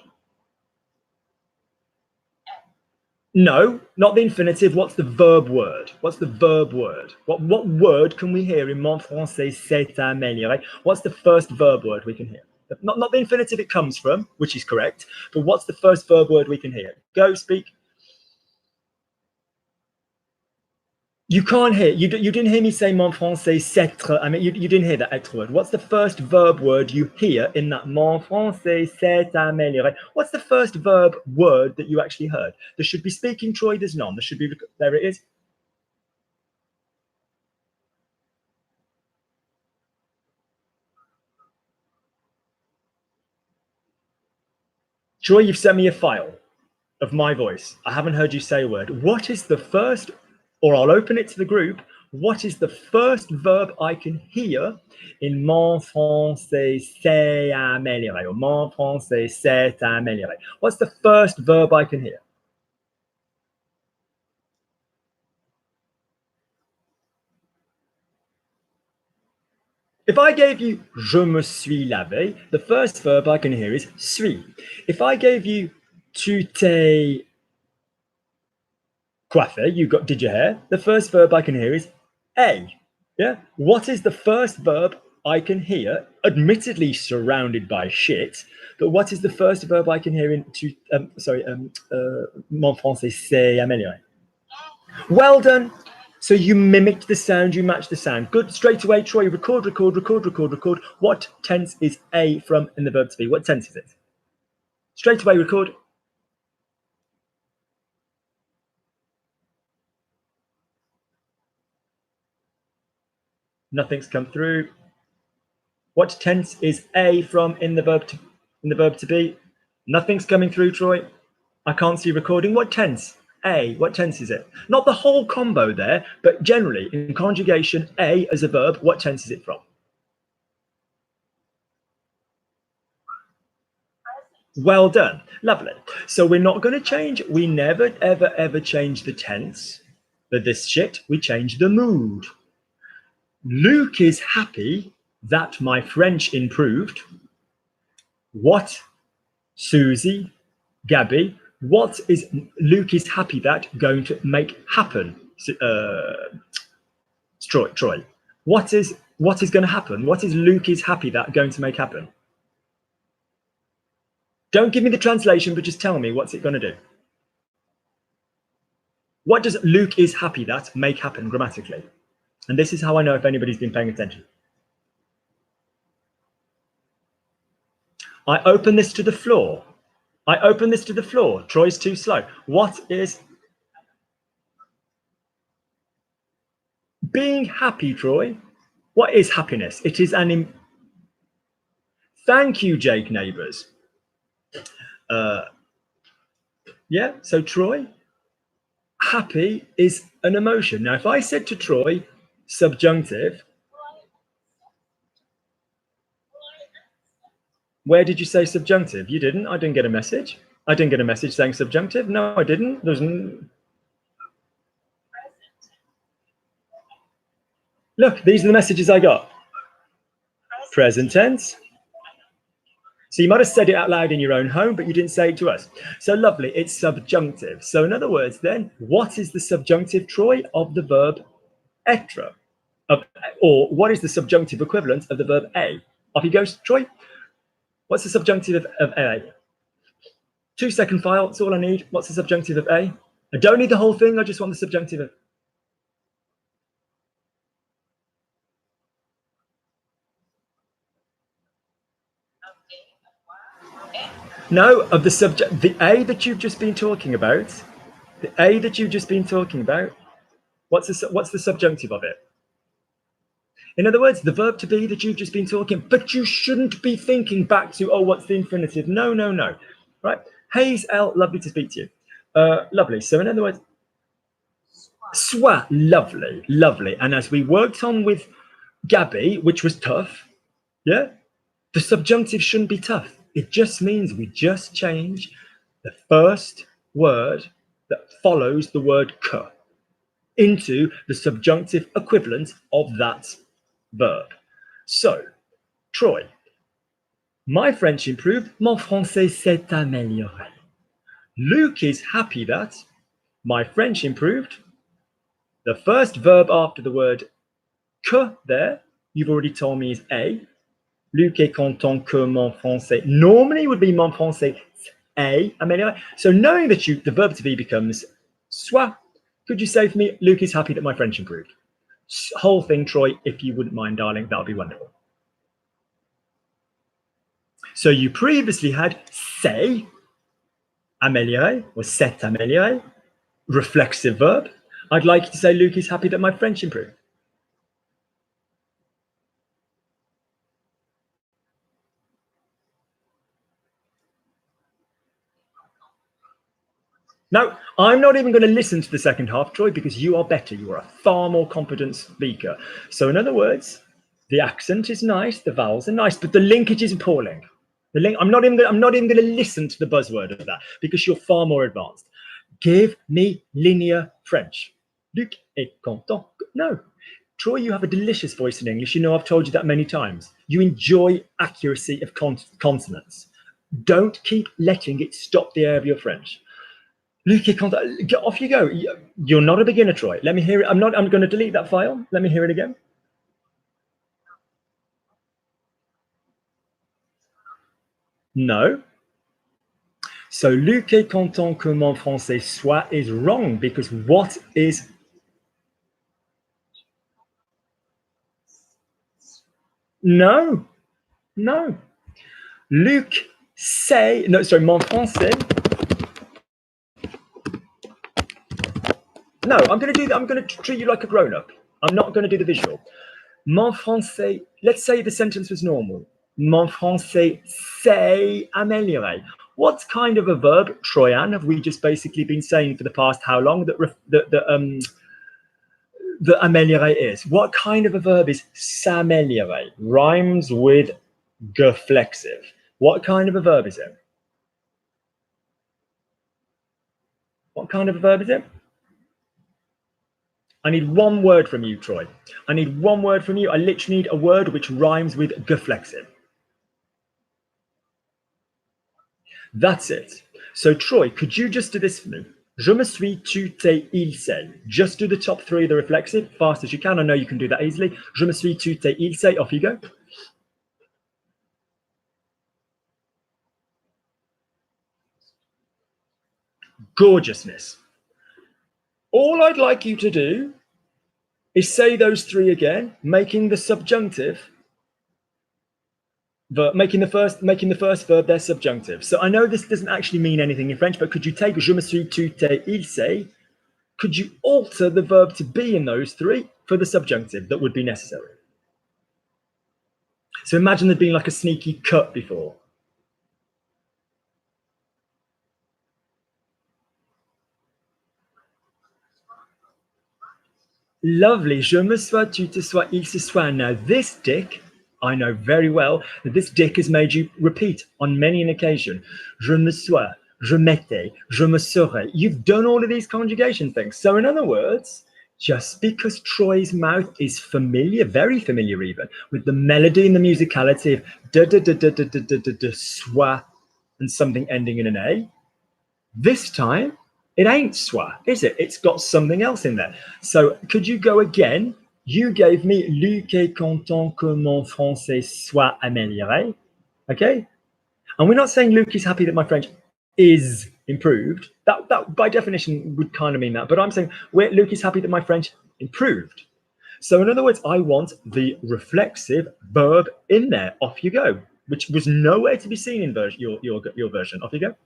No, not the infinitive. What's the verb word? What's the verb word? What word can we hear in mon français s'est amélioré? What's the first verb word we can hear? Not the infinitive it comes from, which is correct, but what's the first verb word we can hear? Go, speak. You can't hear. You didn't hear me say mon français s'être. I mean, you didn't hear that être word. What's the first verb word you hear in that mon français s'est amélioré? What's the first verb word that you actually heard? There should be speaking, Troy. There's none. There should be. There it is. Troy, you've sent me a file of my voice. I haven't heard you say a word. What is the first, or I'll open it to the group. what is the first verb I can hear in mon français s'est amélioré, or mon français s'est amélioré? What's the first verb I can hear? If I gave you je me suis lavé, the first verb I can hear is suis. If I gave you tu t'es coiffé, did your hair, the first verb I can hear is a. Yeah. What is the first verb I can hear, admittedly surrounded by shit, but what is the first verb I can hear in mon français s'est amélioré? Well done. So you mimicked the sound, you matched the sound. Good. Straight away, Troy, record. What tense is a from in the verb to be? What tense is it? Straight away, record. Nothing's come through. What tense is a from in the verb to be? Nothing's coming through, Troy. I can't see recording. What tense? A. What tense is it? Not the whole combo there, but generally in conjugation, a as a verb, what tense is it from? Well done. Lovely. So we're not going to change. We never, ever, ever change the tense. But this shit, we change the mood. Luke is happy that my French improved. What, Susie, Gabby, what is Luke is happy that going to make happen? Troy. What is going to happen? What is Luke is happy that going to make happen? Don't give me the translation, but just tell me what's it going to do. What does Luke is happy that make happen grammatically? And this is how I know if anybody's been paying attention. I open this to the floor. Troy's too slow. What is being happy, Troy? What is happiness? It is Thank you, Jake Neighbours. Yeah, so Troy, happy is an emotion. Now, if I said to Troy, subjunctive, where did you say subjunctive? You didn't. I didn't get a message. I didn't get a message saying subjunctive. No, I didn't. Look, these are the messages I got. Present tense. So you might have said it out loud in your own home, but you didn't say it to us. So lovely, it's subjunctive. So in other words then, what is the subjunctive, Troy, of the verb être? Or what is the subjunctive equivalent of the verb a? Off he goes, Troy. What's the subjunctive of a? 2-second file, that's all I need. What's the subjunctive of a? I don't need the whole thing, I just want the subjunctive of. No, of the subject, the a that you've just been talking about. The a that you've just been talking about. What's the subjunctive of it? In other words, the verb to be that you've just been talking, but you shouldn't be thinking back to, oh, what's the infinitive? No. Right? Hayes L, lovely to speak to you. Lovely. So in other words, soit, lovely. And as we worked on with Gabby, which was tough, yeah, the subjunctive shouldn't be tough. It just means we just change the first word that follows the word que into the subjunctive equivalent of that verb. So, Troy, my French improved, mon français s'est amélioré. Luke is happy that my French improved. The first verb after the word que there, you've already told me is a. Luc est content que mon français normally would be mon français est amélioré. So knowing that the verb to be becomes soit, could you say for me, Luke is happy that my French improved? Whole thing, Troy, if you wouldn't mind, darling, that would be wonderful. So you previously had s'est amélioré, or s'est amélioré, reflexive verb. I'd like you to say, Luke is happy that my French improved. No, I'm not even going to listen to the second half, Troy, because you are better. You are a far more competent speaker. So in other words, the accent is nice, the vowels are nice, but the linkage is appalling. The link. I'm not even going to listen to the buzzword of that because you're far more advanced. Give me linear French. Luc est content. No. Troy, you have a delicious voice in English. You know, I've told you that many times. You enjoy accuracy of consonants. Don't keep letting it stop the air of your French. Luc est content. Get off you go. You're not a beginner, Troy. Let me hear it. I'm going to delete that file. Let me hear it again. No. So Luc est content que mon français soit is wrong because what is... No. No. Luc say... No, sorry, mon français... No, I'm going to do that. I'm going to treat you like a grown-up. I'm not going to do the visual. Mon français... Let's say the sentence was normal. Mon français s'est amélioré. What kind of a verb, Troyan, have we just basically been saying for the past how long that amélioré is? What kind of a verb is s'améliorer? Rhymes with geflexive. What kind of a verb is it? What kind of a verb is it? I need one word from you, Troy. I need one word from you. I literally need a word which rhymes with geflexive. That's it. So, Troy, could you just do this for me? Je me suis, tu, t'es, il, s'est. Just do the top three of the reflexive, fast as you can. I know you can do that easily. Je me suis, tu, t'es, il, s'est. Off you go. Gorgeousness. All I'd like you to do is say those three again, making the subjunctive, making the first verb their subjunctive. So I know this doesn't actually mean anything in French, but could you take je me suis, tu, t'es, il, s'est? Could you alter the verb to be in those three for the subjunctive that would be necessary? So imagine there being like a sneaky cut before. Lovely. Je me sois, tu te sois, il se soit. Now this, Dick, I know very well that this Dick has made you repeat on many an occasion. Je me sois, je m'étais, je me serais. You've done all of these conjugation things. So in other words, just because Troy's mouth is familiar, very familiar even, with the melody and the musicality of da da da da da da da da da soit and something ending in an A, this time it ain't soit, is it? It's got something else in there. So could you go again? You gave me Luc est content que mon français soit amélioré. Okay? And we're not saying Luc is happy that my French is improved. That by definition would kind of mean that. But I'm saying Luc is happy that my French improved. So in other words, I want the reflexive verb in there. Off you go, which was nowhere to be seen in your version. Off you go.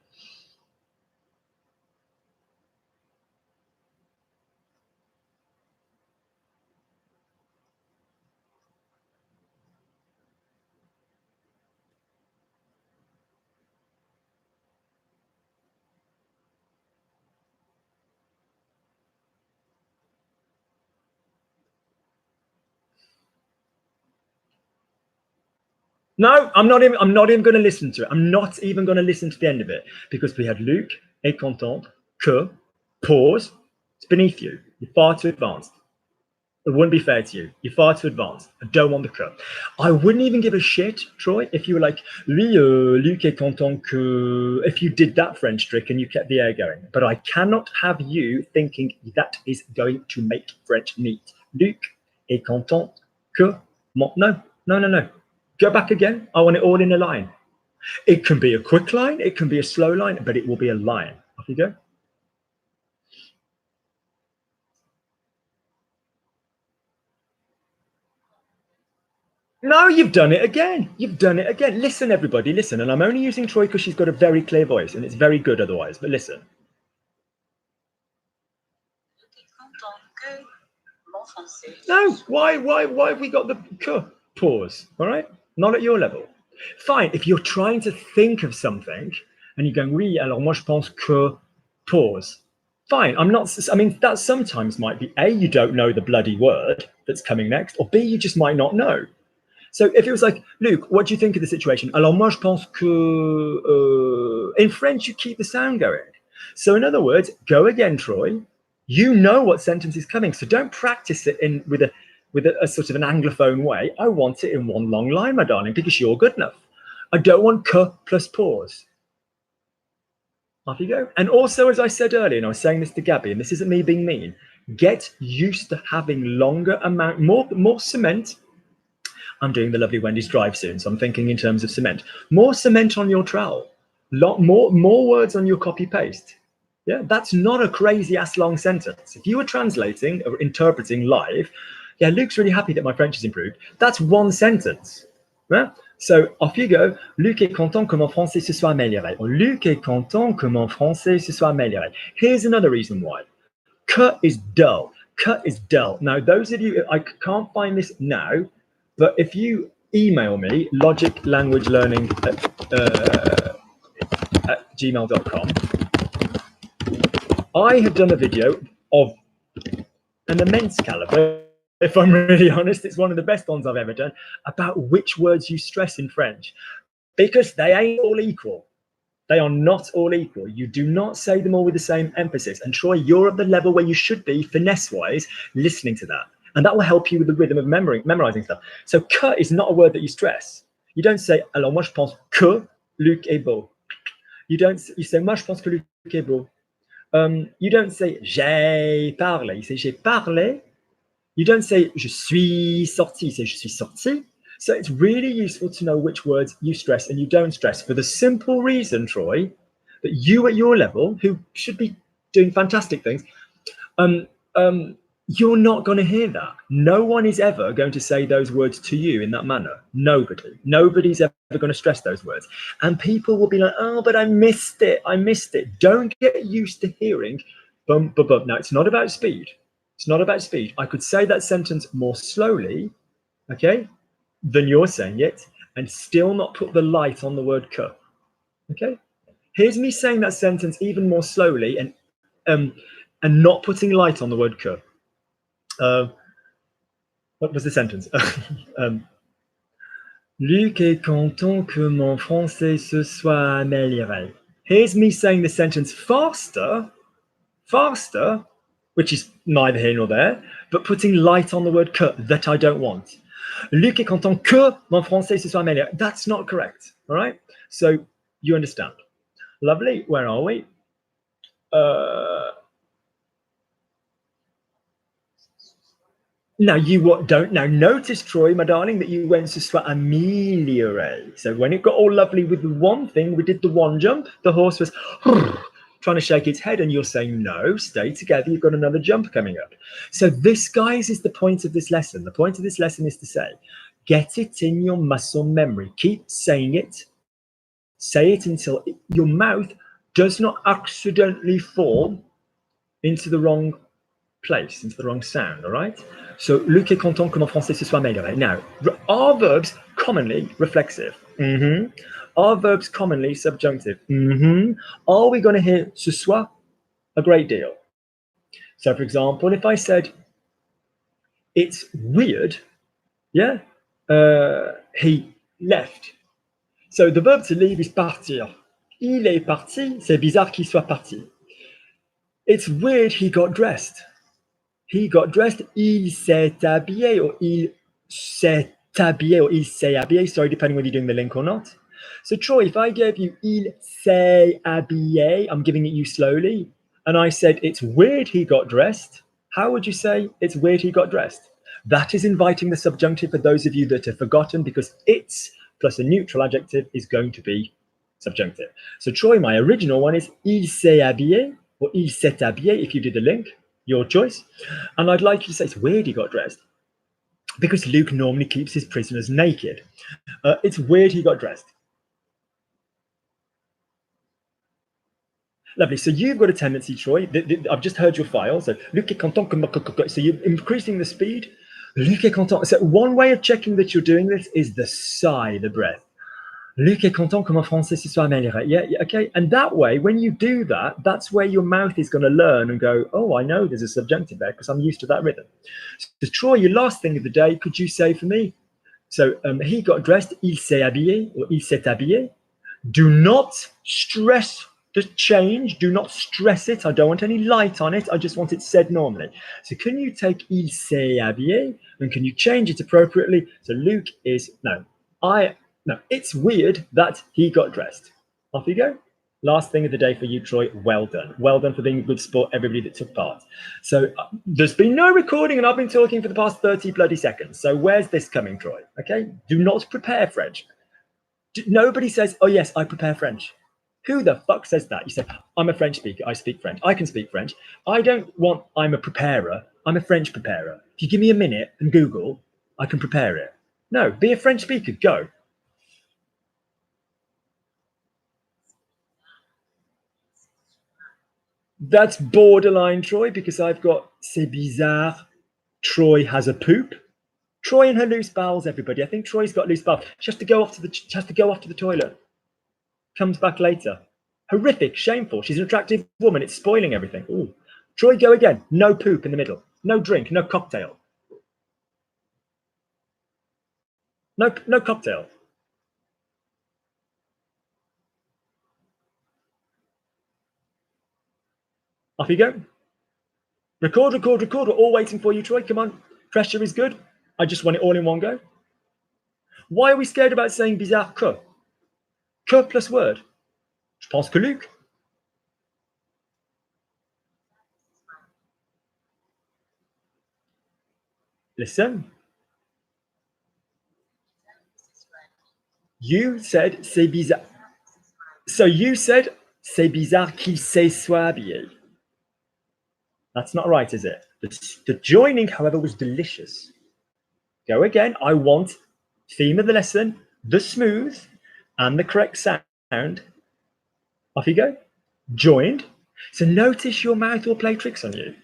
No, I'm not even going to listen to it. I'm not even going to listen to the end of it because we had Luc est content que, pause, it's beneath you. You're far too advanced. It wouldn't be fair to you. You're far too advanced. I don't want the que. I wouldn't even give a shit, Troy, if you were like, oui, Luc est content que, if you did that French trick and you kept the air going. But I cannot have you thinking that is going to make French neat. Luc est content que, no. Go back again. I want it all in a line. It can be a quick line. It can be a slow line, but it will be a line. Off you go. No, you've done it again. You've done it again. Listen, everybody, listen. And I'm only using Troy because she's got a very clear voice and it's very good otherwise. But listen. No, why have we got the que? Pause, all right? Not at your level. Fine, if you're trying to think of something and you're going, oui, alors moi je pense que pause. Fine, I mean, that sometimes might be A, you don't know the bloody word that's coming next, or B, you just might not know. So if it was like, Luke, what do you think of the situation? Alors moi, je pense que, in French, you keep the sound going. So in other words, go again, Troy. You know what sentence is coming, so don't practice it with a sort of an Anglophone way. I want it in one long line, my darling, because you're good enough. I don't want que plus pause. Off you go. And also, as I said earlier, and I was saying this to Gabby, and this isn't me being mean, get used to having more cement. I'm doing the lovely Wendy's drive soon, so I'm thinking in terms of cement. More cement on your trowel. More words on your copy paste. Yeah, that's not a crazy ass long sentence. If you were translating or interpreting live, yeah, Luke's really happy that my French has improved. That's one sentence. Yeah? So off you go. Luc est content que mon français se soit amélioré. Or Luc est content que mon français se soit amélioré. Here's another reason why. Cut is dull. Cut is dull. Now, those of you, I can't find this now, but if you email me, logiclanguagelearning at gmail.com, I have done a video of an immense caliber. If I'm really honest, it's one of the best ones I've ever done, about which words you stress in French, because they ain't all equal. They are not all equal. You do not say them all with the same emphasis. And Troy, you're at the level where you should be, finesse-wise, listening to that. And that will help you with the rhythm of memorizing stuff. So que is not a word that you stress. You don't say, alors moi je pense que Luc est beau. You say, moi je pense que Luc est beau. You don't say, j'ai parlé. You say, j'ai parlé. You don't say, je suis sorti. You say, je suis sorti. So it's really useful to know which words you stress and you don't stress, for the simple reason, Troy, that you at your level, who should be doing fantastic things, you're not going to hear that. No one is ever going to say those words to you in that manner. Nobody. Nobody's ever going to stress those words. And people will be like, oh, but I missed it. I missed it. Don't get used to hearing bum, bum, bum. Now, it's not about speed. It's not about speed. I could say that sentence more slowly, okay, than you're saying it, and still not put the light on the word que. Okay? Here's me saying that sentence even more slowly and not putting light on the word que. What was the sentence? Luc est content que mon français se soit amélioré. Here's me saying the sentence faster, which is neither here nor there, but putting light on the word que that I don't want. Luc est content que mon français se soit amélioré. That's not correct. All right? So you understand. Lovely. Where are we? Now now notice, Troy, my darling, that you went to soit amélioré. So when it got all lovely with the one thing, we did the one jump. The horse was trying to shake its head, and you're saying, no, stay together. You've got another jump coming up. So this, guys, is the point of this lesson. The point of this lesson is to say, get it in your muscle memory. Keep saying it. Say it until your mouth does not accidentally fall into the wrong place, into the wrong sound, all right? So, Luc est content que mon français se soit amélioré. Now, are verbs commonly reflexive? Mm-hmm. Are verbs commonly subjunctive? Mm-hmm. Are we going to hear ce soit a great deal? So, for example, if I said, it's weird, yeah, he left. So, the verb to leave is partir. Il est parti, c'est bizarre qu'il soit parti. It's weird he got dressed. He got dressed, il s'est habillé, or il s'est habillé, or il s'est habillé, sorry, depending whether you're doing the link or not. So Troy, if I gave you il s'est habillé, I'm giving it you slowly, and I said it's weird he got dressed, how would you say it's weird he got dressed? That is inviting the subjunctive for those of you that have forgotten, because it's plus a neutral adjective is going to be subjunctive. So Troy, my original one is il s'est habillé, or il s'est habillé if you did the link. Your choice. And I'd like you to say it's weird he got dressed, because Luke normally keeps his prisoners naked. It's weird he got dressed. Lovely. So you've got a tendency, Troy. I've just heard your file. So Luc est content. So you're increasing the speed. Luc est content. So one way of checking that you're doing this is the sigh, the breath. Luc est content que mon français se soit amélioré. Yeah, okay. And that way, when you do that, that's where your mouth is going to learn and go, oh, I know there's a subjunctive there because I'm used to that rhythm. So, Troy, your last thing of the day, could you say for me? So he got dressed, il s'est habillé, or il s'est habillé. Do not stress the change. Do not stress it. I don't want any light on it. I just want it said normally. So can you take il s'est habillé and can you change it appropriately? So Luke is, no, it's weird that he got dressed. Off you go. Last thing of the day for you, Troy. Well done. Well done for being a good sport, everybody that took part. So there's been no recording and I've been talking for the past 30 bloody seconds. So where's this coming, Troy? Okay. Do not prepare French. Nobody says, oh, yes, I prepare French. Who the fuck says that? You say, I'm a French speaker. I speak French. I can speak French. I don't want, I'm a preparer. I'm a French preparer. If you give me a minute and Google, I can prepare it. No, be a French speaker. Go. That's borderline, Troy, because I've got c'est bizarre. Troy has a poop. Troy and her loose bowels, everybody. I think Troy's got loose bowels. She has to go off to the toilet. Comes back later. Horrific, shameful. She's an attractive woman. It's spoiling everything. Ooh. Troy, go again. No poop in the middle. No drink. No cocktail. No cocktail. Off you go. Record. We're all waiting for you, Troy. Come on. Pressure is good. I just want it all in one go. Why are we scared about saying bizarre que? Que plus word. Je pense que Luc. Listen. You said c'est bizarre. So you said c'est bizarre qu'il se soit habillé. That's not right, is it? The joining, however, was delicious. Go again. I want theme of the lesson, the smooth and the correct sound. Off you go. Joined. So notice your mouth will play tricks on you.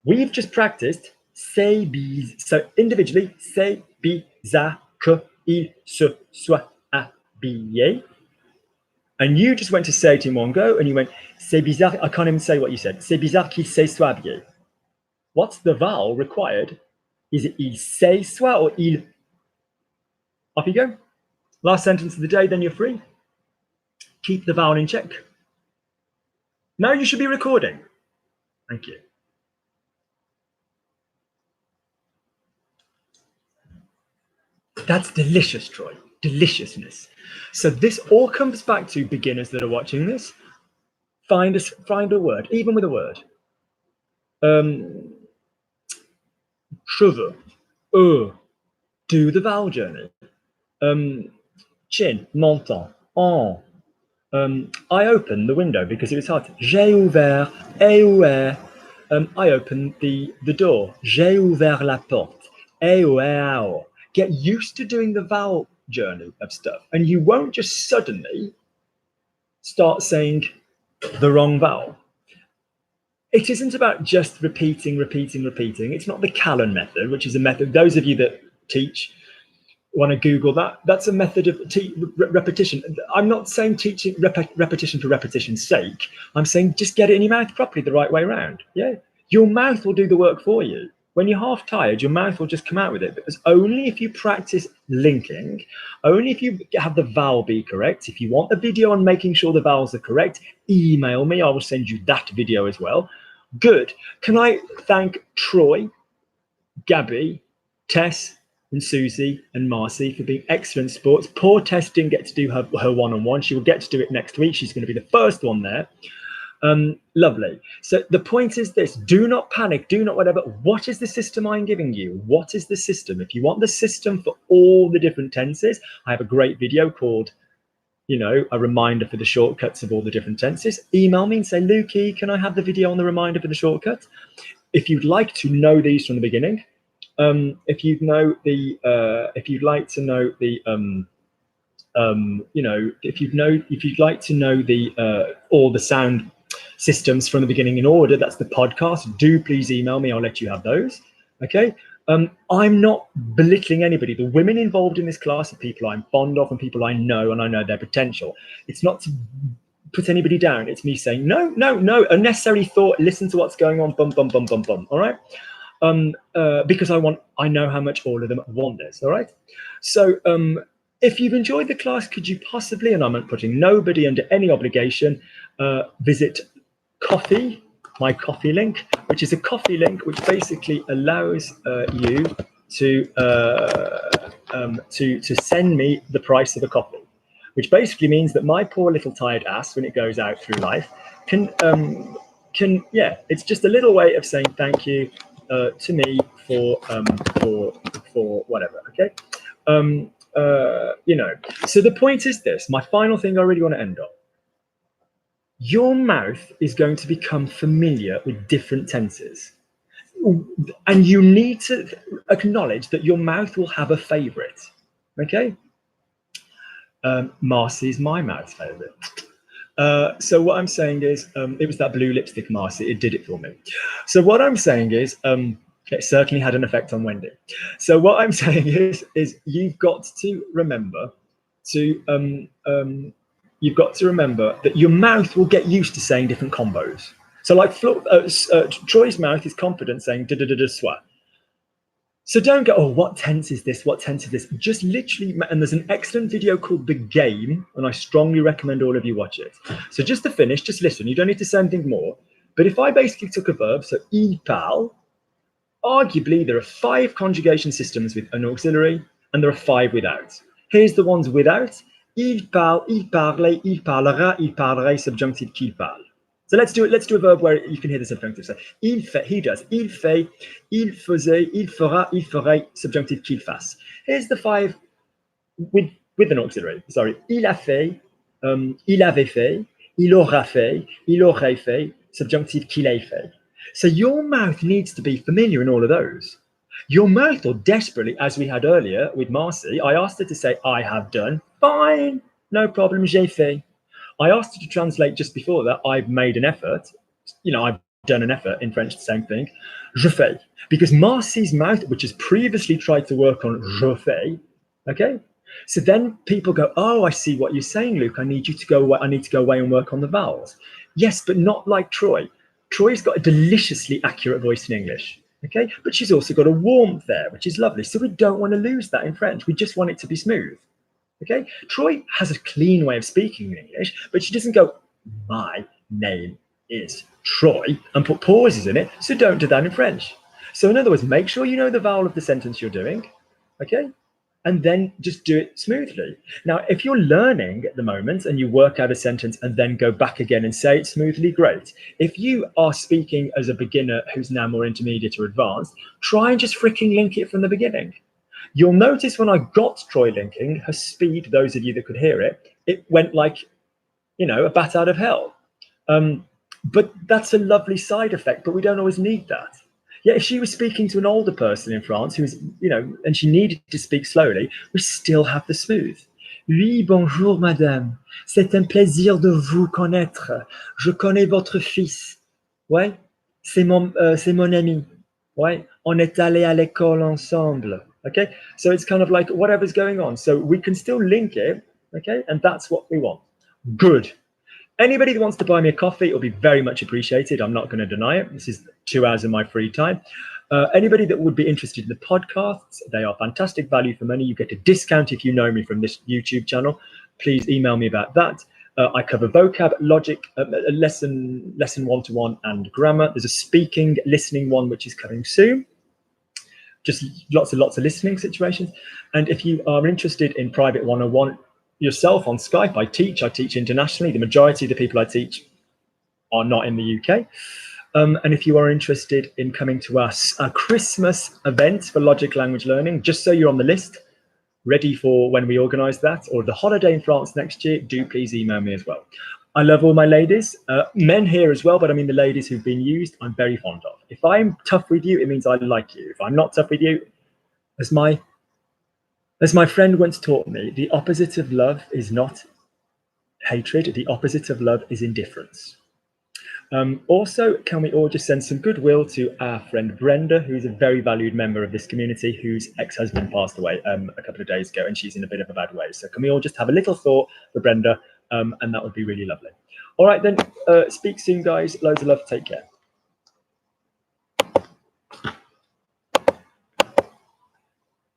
We've just practiced c'est bizarre. So individually, c'est bizarre qu'il se soit habillé. And you just went to say it in one go and you went, c'est bizarre. I can't even say what you said. C'est bizarre qu'il se soit habillé. What's the vowel required? Is it il se soit or il? Off you go. Last sentence of the day, then you're free. Keep the vowel in check. Now you should be recording. Thank you. That's delicious, Troy. Deliciousness. So this all comes back to beginners that are watching this. Find a word, even with a word. Cheveux. Do the vowel journey. Chin, menton, en. I opened the window because it was hot. J'ai ouvert, ai ouvert. I opened the door. J'ai ouvert la porte. Ai ouvert. Get used to doing the vowel journey of stuff, and you won't just suddenly start saying the wrong vowel. It isn't about just repeating. It's not the Callan method, which is a method. Those of you that teach want to Google that. That's a method of repetition. I'm not saying teaching repetition for repetition's sake. I'm saying just get it in your mouth properly the right way around. Yeah, your mouth will do the work for you. When you're half tired, your mouth will just come out with it, because only if you practice linking, only if you have the vowel be correct. If you want a video on making sure the vowels are correct, email me. I will send you that video as well. Good. Can I thank Troy, Gabby, Tess, and Susie and Marcy for being excellent sports. Poor Tess didn't get to do her one-on-one. She will get to do it next week. She's going to be the first one there. Lovely. So the point is this: do not panic, do not whatever. What is the system I'm giving you? What is the system? If you want the system for all the different tenses, I have a great video called, a reminder for the shortcuts of all the different tenses. Email me and say, Lukey, can I have the video on the reminder for the shortcut? If you'd like to know these from the beginning, if you'd like to know all the sound systems from the beginning in order, that's the podcast. Do please email me. I'll let you have those. Okay. I'm not belittling anybody. The women involved in this class are people I'm fond of and people I know, and I know their potential. It's not to put anybody down. It's me saying, no, no, no, unnecessary thought, listen to what's going on, bum, bum, bum, bum, bum, all right? Because I know how much all of them want this, all right? So if you've enjoyed the class, could you possibly, and I'm not putting nobody under any obligation, visit Ko-fi, my Ko-fi link, which is a Ko-fi link which basically allows you to send me the price of a coffee, which basically means that my poor little tired ass, when it goes out through life, can yeah, it's just a little way of saying thank you to me for whatever. Okay, you know. So the point is this. My final thing I really want to end on. Your mouth is going to become familiar with different tenses. And you need to acknowledge that your mouth will have a favorite. Okay? Marcy's my mouth's favorite. So what I'm saying is, it was that blue lipstick, Marcy. It did it for me. So what I'm saying is, it certainly had an effect on Wendy. So what I'm saying is you've got to remember to that your mouth will get used to saying different combos. So like Troy's mouth is confident saying da da da da swa. So don't go, oh, what tense is this? What tense is this? Just literally, and there's an excellent video called The Game, and I strongly recommend all of you watch it. So just to finish, just listen. You don't need to say anything more. But if I basically took a verb, so il parle, arguably there are 5 conjugation systems with an auxiliary, and there are 5 without. Here's the ones without. Il parle, il parlait, il parlera, il parlerait, subjunctive qu'il parle. So let's do it. Let's do a verb where you can hear the subjunctive. So il fait, he does. Il fait, il faisait, il fera, il ferait, subjunctive qu'il fasse. Here's the 5 with an auxiliary. Sorry. Il a fait, il avait fait, il aura fait, il aurait fait, subjunctive qu'il ait fait. So your mouth needs to be familiar in all of those. Your mouth will desperately, as we had earlier with Marcy, I asked her to say, I have done. Fine, no problem, j'ai fait. I asked her to translate just before that, I've made an effort. You know, I've done an effort in French, the same thing. Je fais. Because Marcy's mouth, which has previously tried to work on je fais, okay? So then people go, oh, I see what you're saying, Luke. I need you to go away. I need to go away and work on the vowels. Yes, but not like Troy. Troy's got a deliciously accurate voice in English, okay? But she's also got a warmth there, which is lovely. So we don't want to lose that in French. We just want it to be smooth. Okay, Troy has a clean way of speaking in English, but she doesn't go, my name is Troy, and put pauses in it, so don't do that in French. So in other words, make sure you know the vowel of the sentence you're doing, okay? And then just do it smoothly. Now, if you're learning at the moment and you work out a sentence and then go back again and say it smoothly, great. If you are speaking as a beginner who's now more intermediate or advanced, try and just freaking link it from the beginning. You'll notice when I got Troy linking, her speed, those of you that could hear it, it went like, you know, a bat out of hell. But that's a lovely side effect, but we don't always need that. Yeah, if she was speaking to an older person in France who was, you know, and she needed to speak slowly, we still have the smooth. Oui, bonjour, madame. C'est un plaisir de vous connaître. Je connais votre fils. Ouais, c'est mon ami. Ouais, on est allé à l'école ensemble. Okay, so it's kind of like whatever's going on. So we can still link it, okay, and that's what we want. Good. Anybody that wants to buy me a coffee, it'll be very much appreciated. I'm not going to deny it. This is 2 hours of my free time. Anybody that would be interested in the podcasts, they are fantastic value for money. You get a discount if you know me from this YouTube channel. Please email me about that. I cover vocab, logic, lesson 1-to-1 and grammar. There's a speaking, listening one, which is coming soon. Just lots and lots of listening situations. And if you are interested in private 101 yourself on Skype, I teach internationally. The majority of the people I teach are not in the UK. And if you are interested in coming to us, a Christmas event for Logic Language Learning, just so you're on the list, ready for when we organize that, or the holiday in France next year, do please email me as well. I love all my ladies, men here as well, but I mean the ladies who've been used, I'm very fond of. If I'm tough with you, it means I like you. If I'm not tough with you, as my friend once taught me, the opposite of love is not hatred. The opposite of love is indifference. Also, can we all just send some goodwill to our friend Brenda, who's a very valued member of this community, whose ex-husband passed away a couple of days ago, and she's in a bit of a bad way. So can we all just have a little thought for Brenda, and that would be really lovely. All right, then, speak soon, guys. Loads of love. Take care.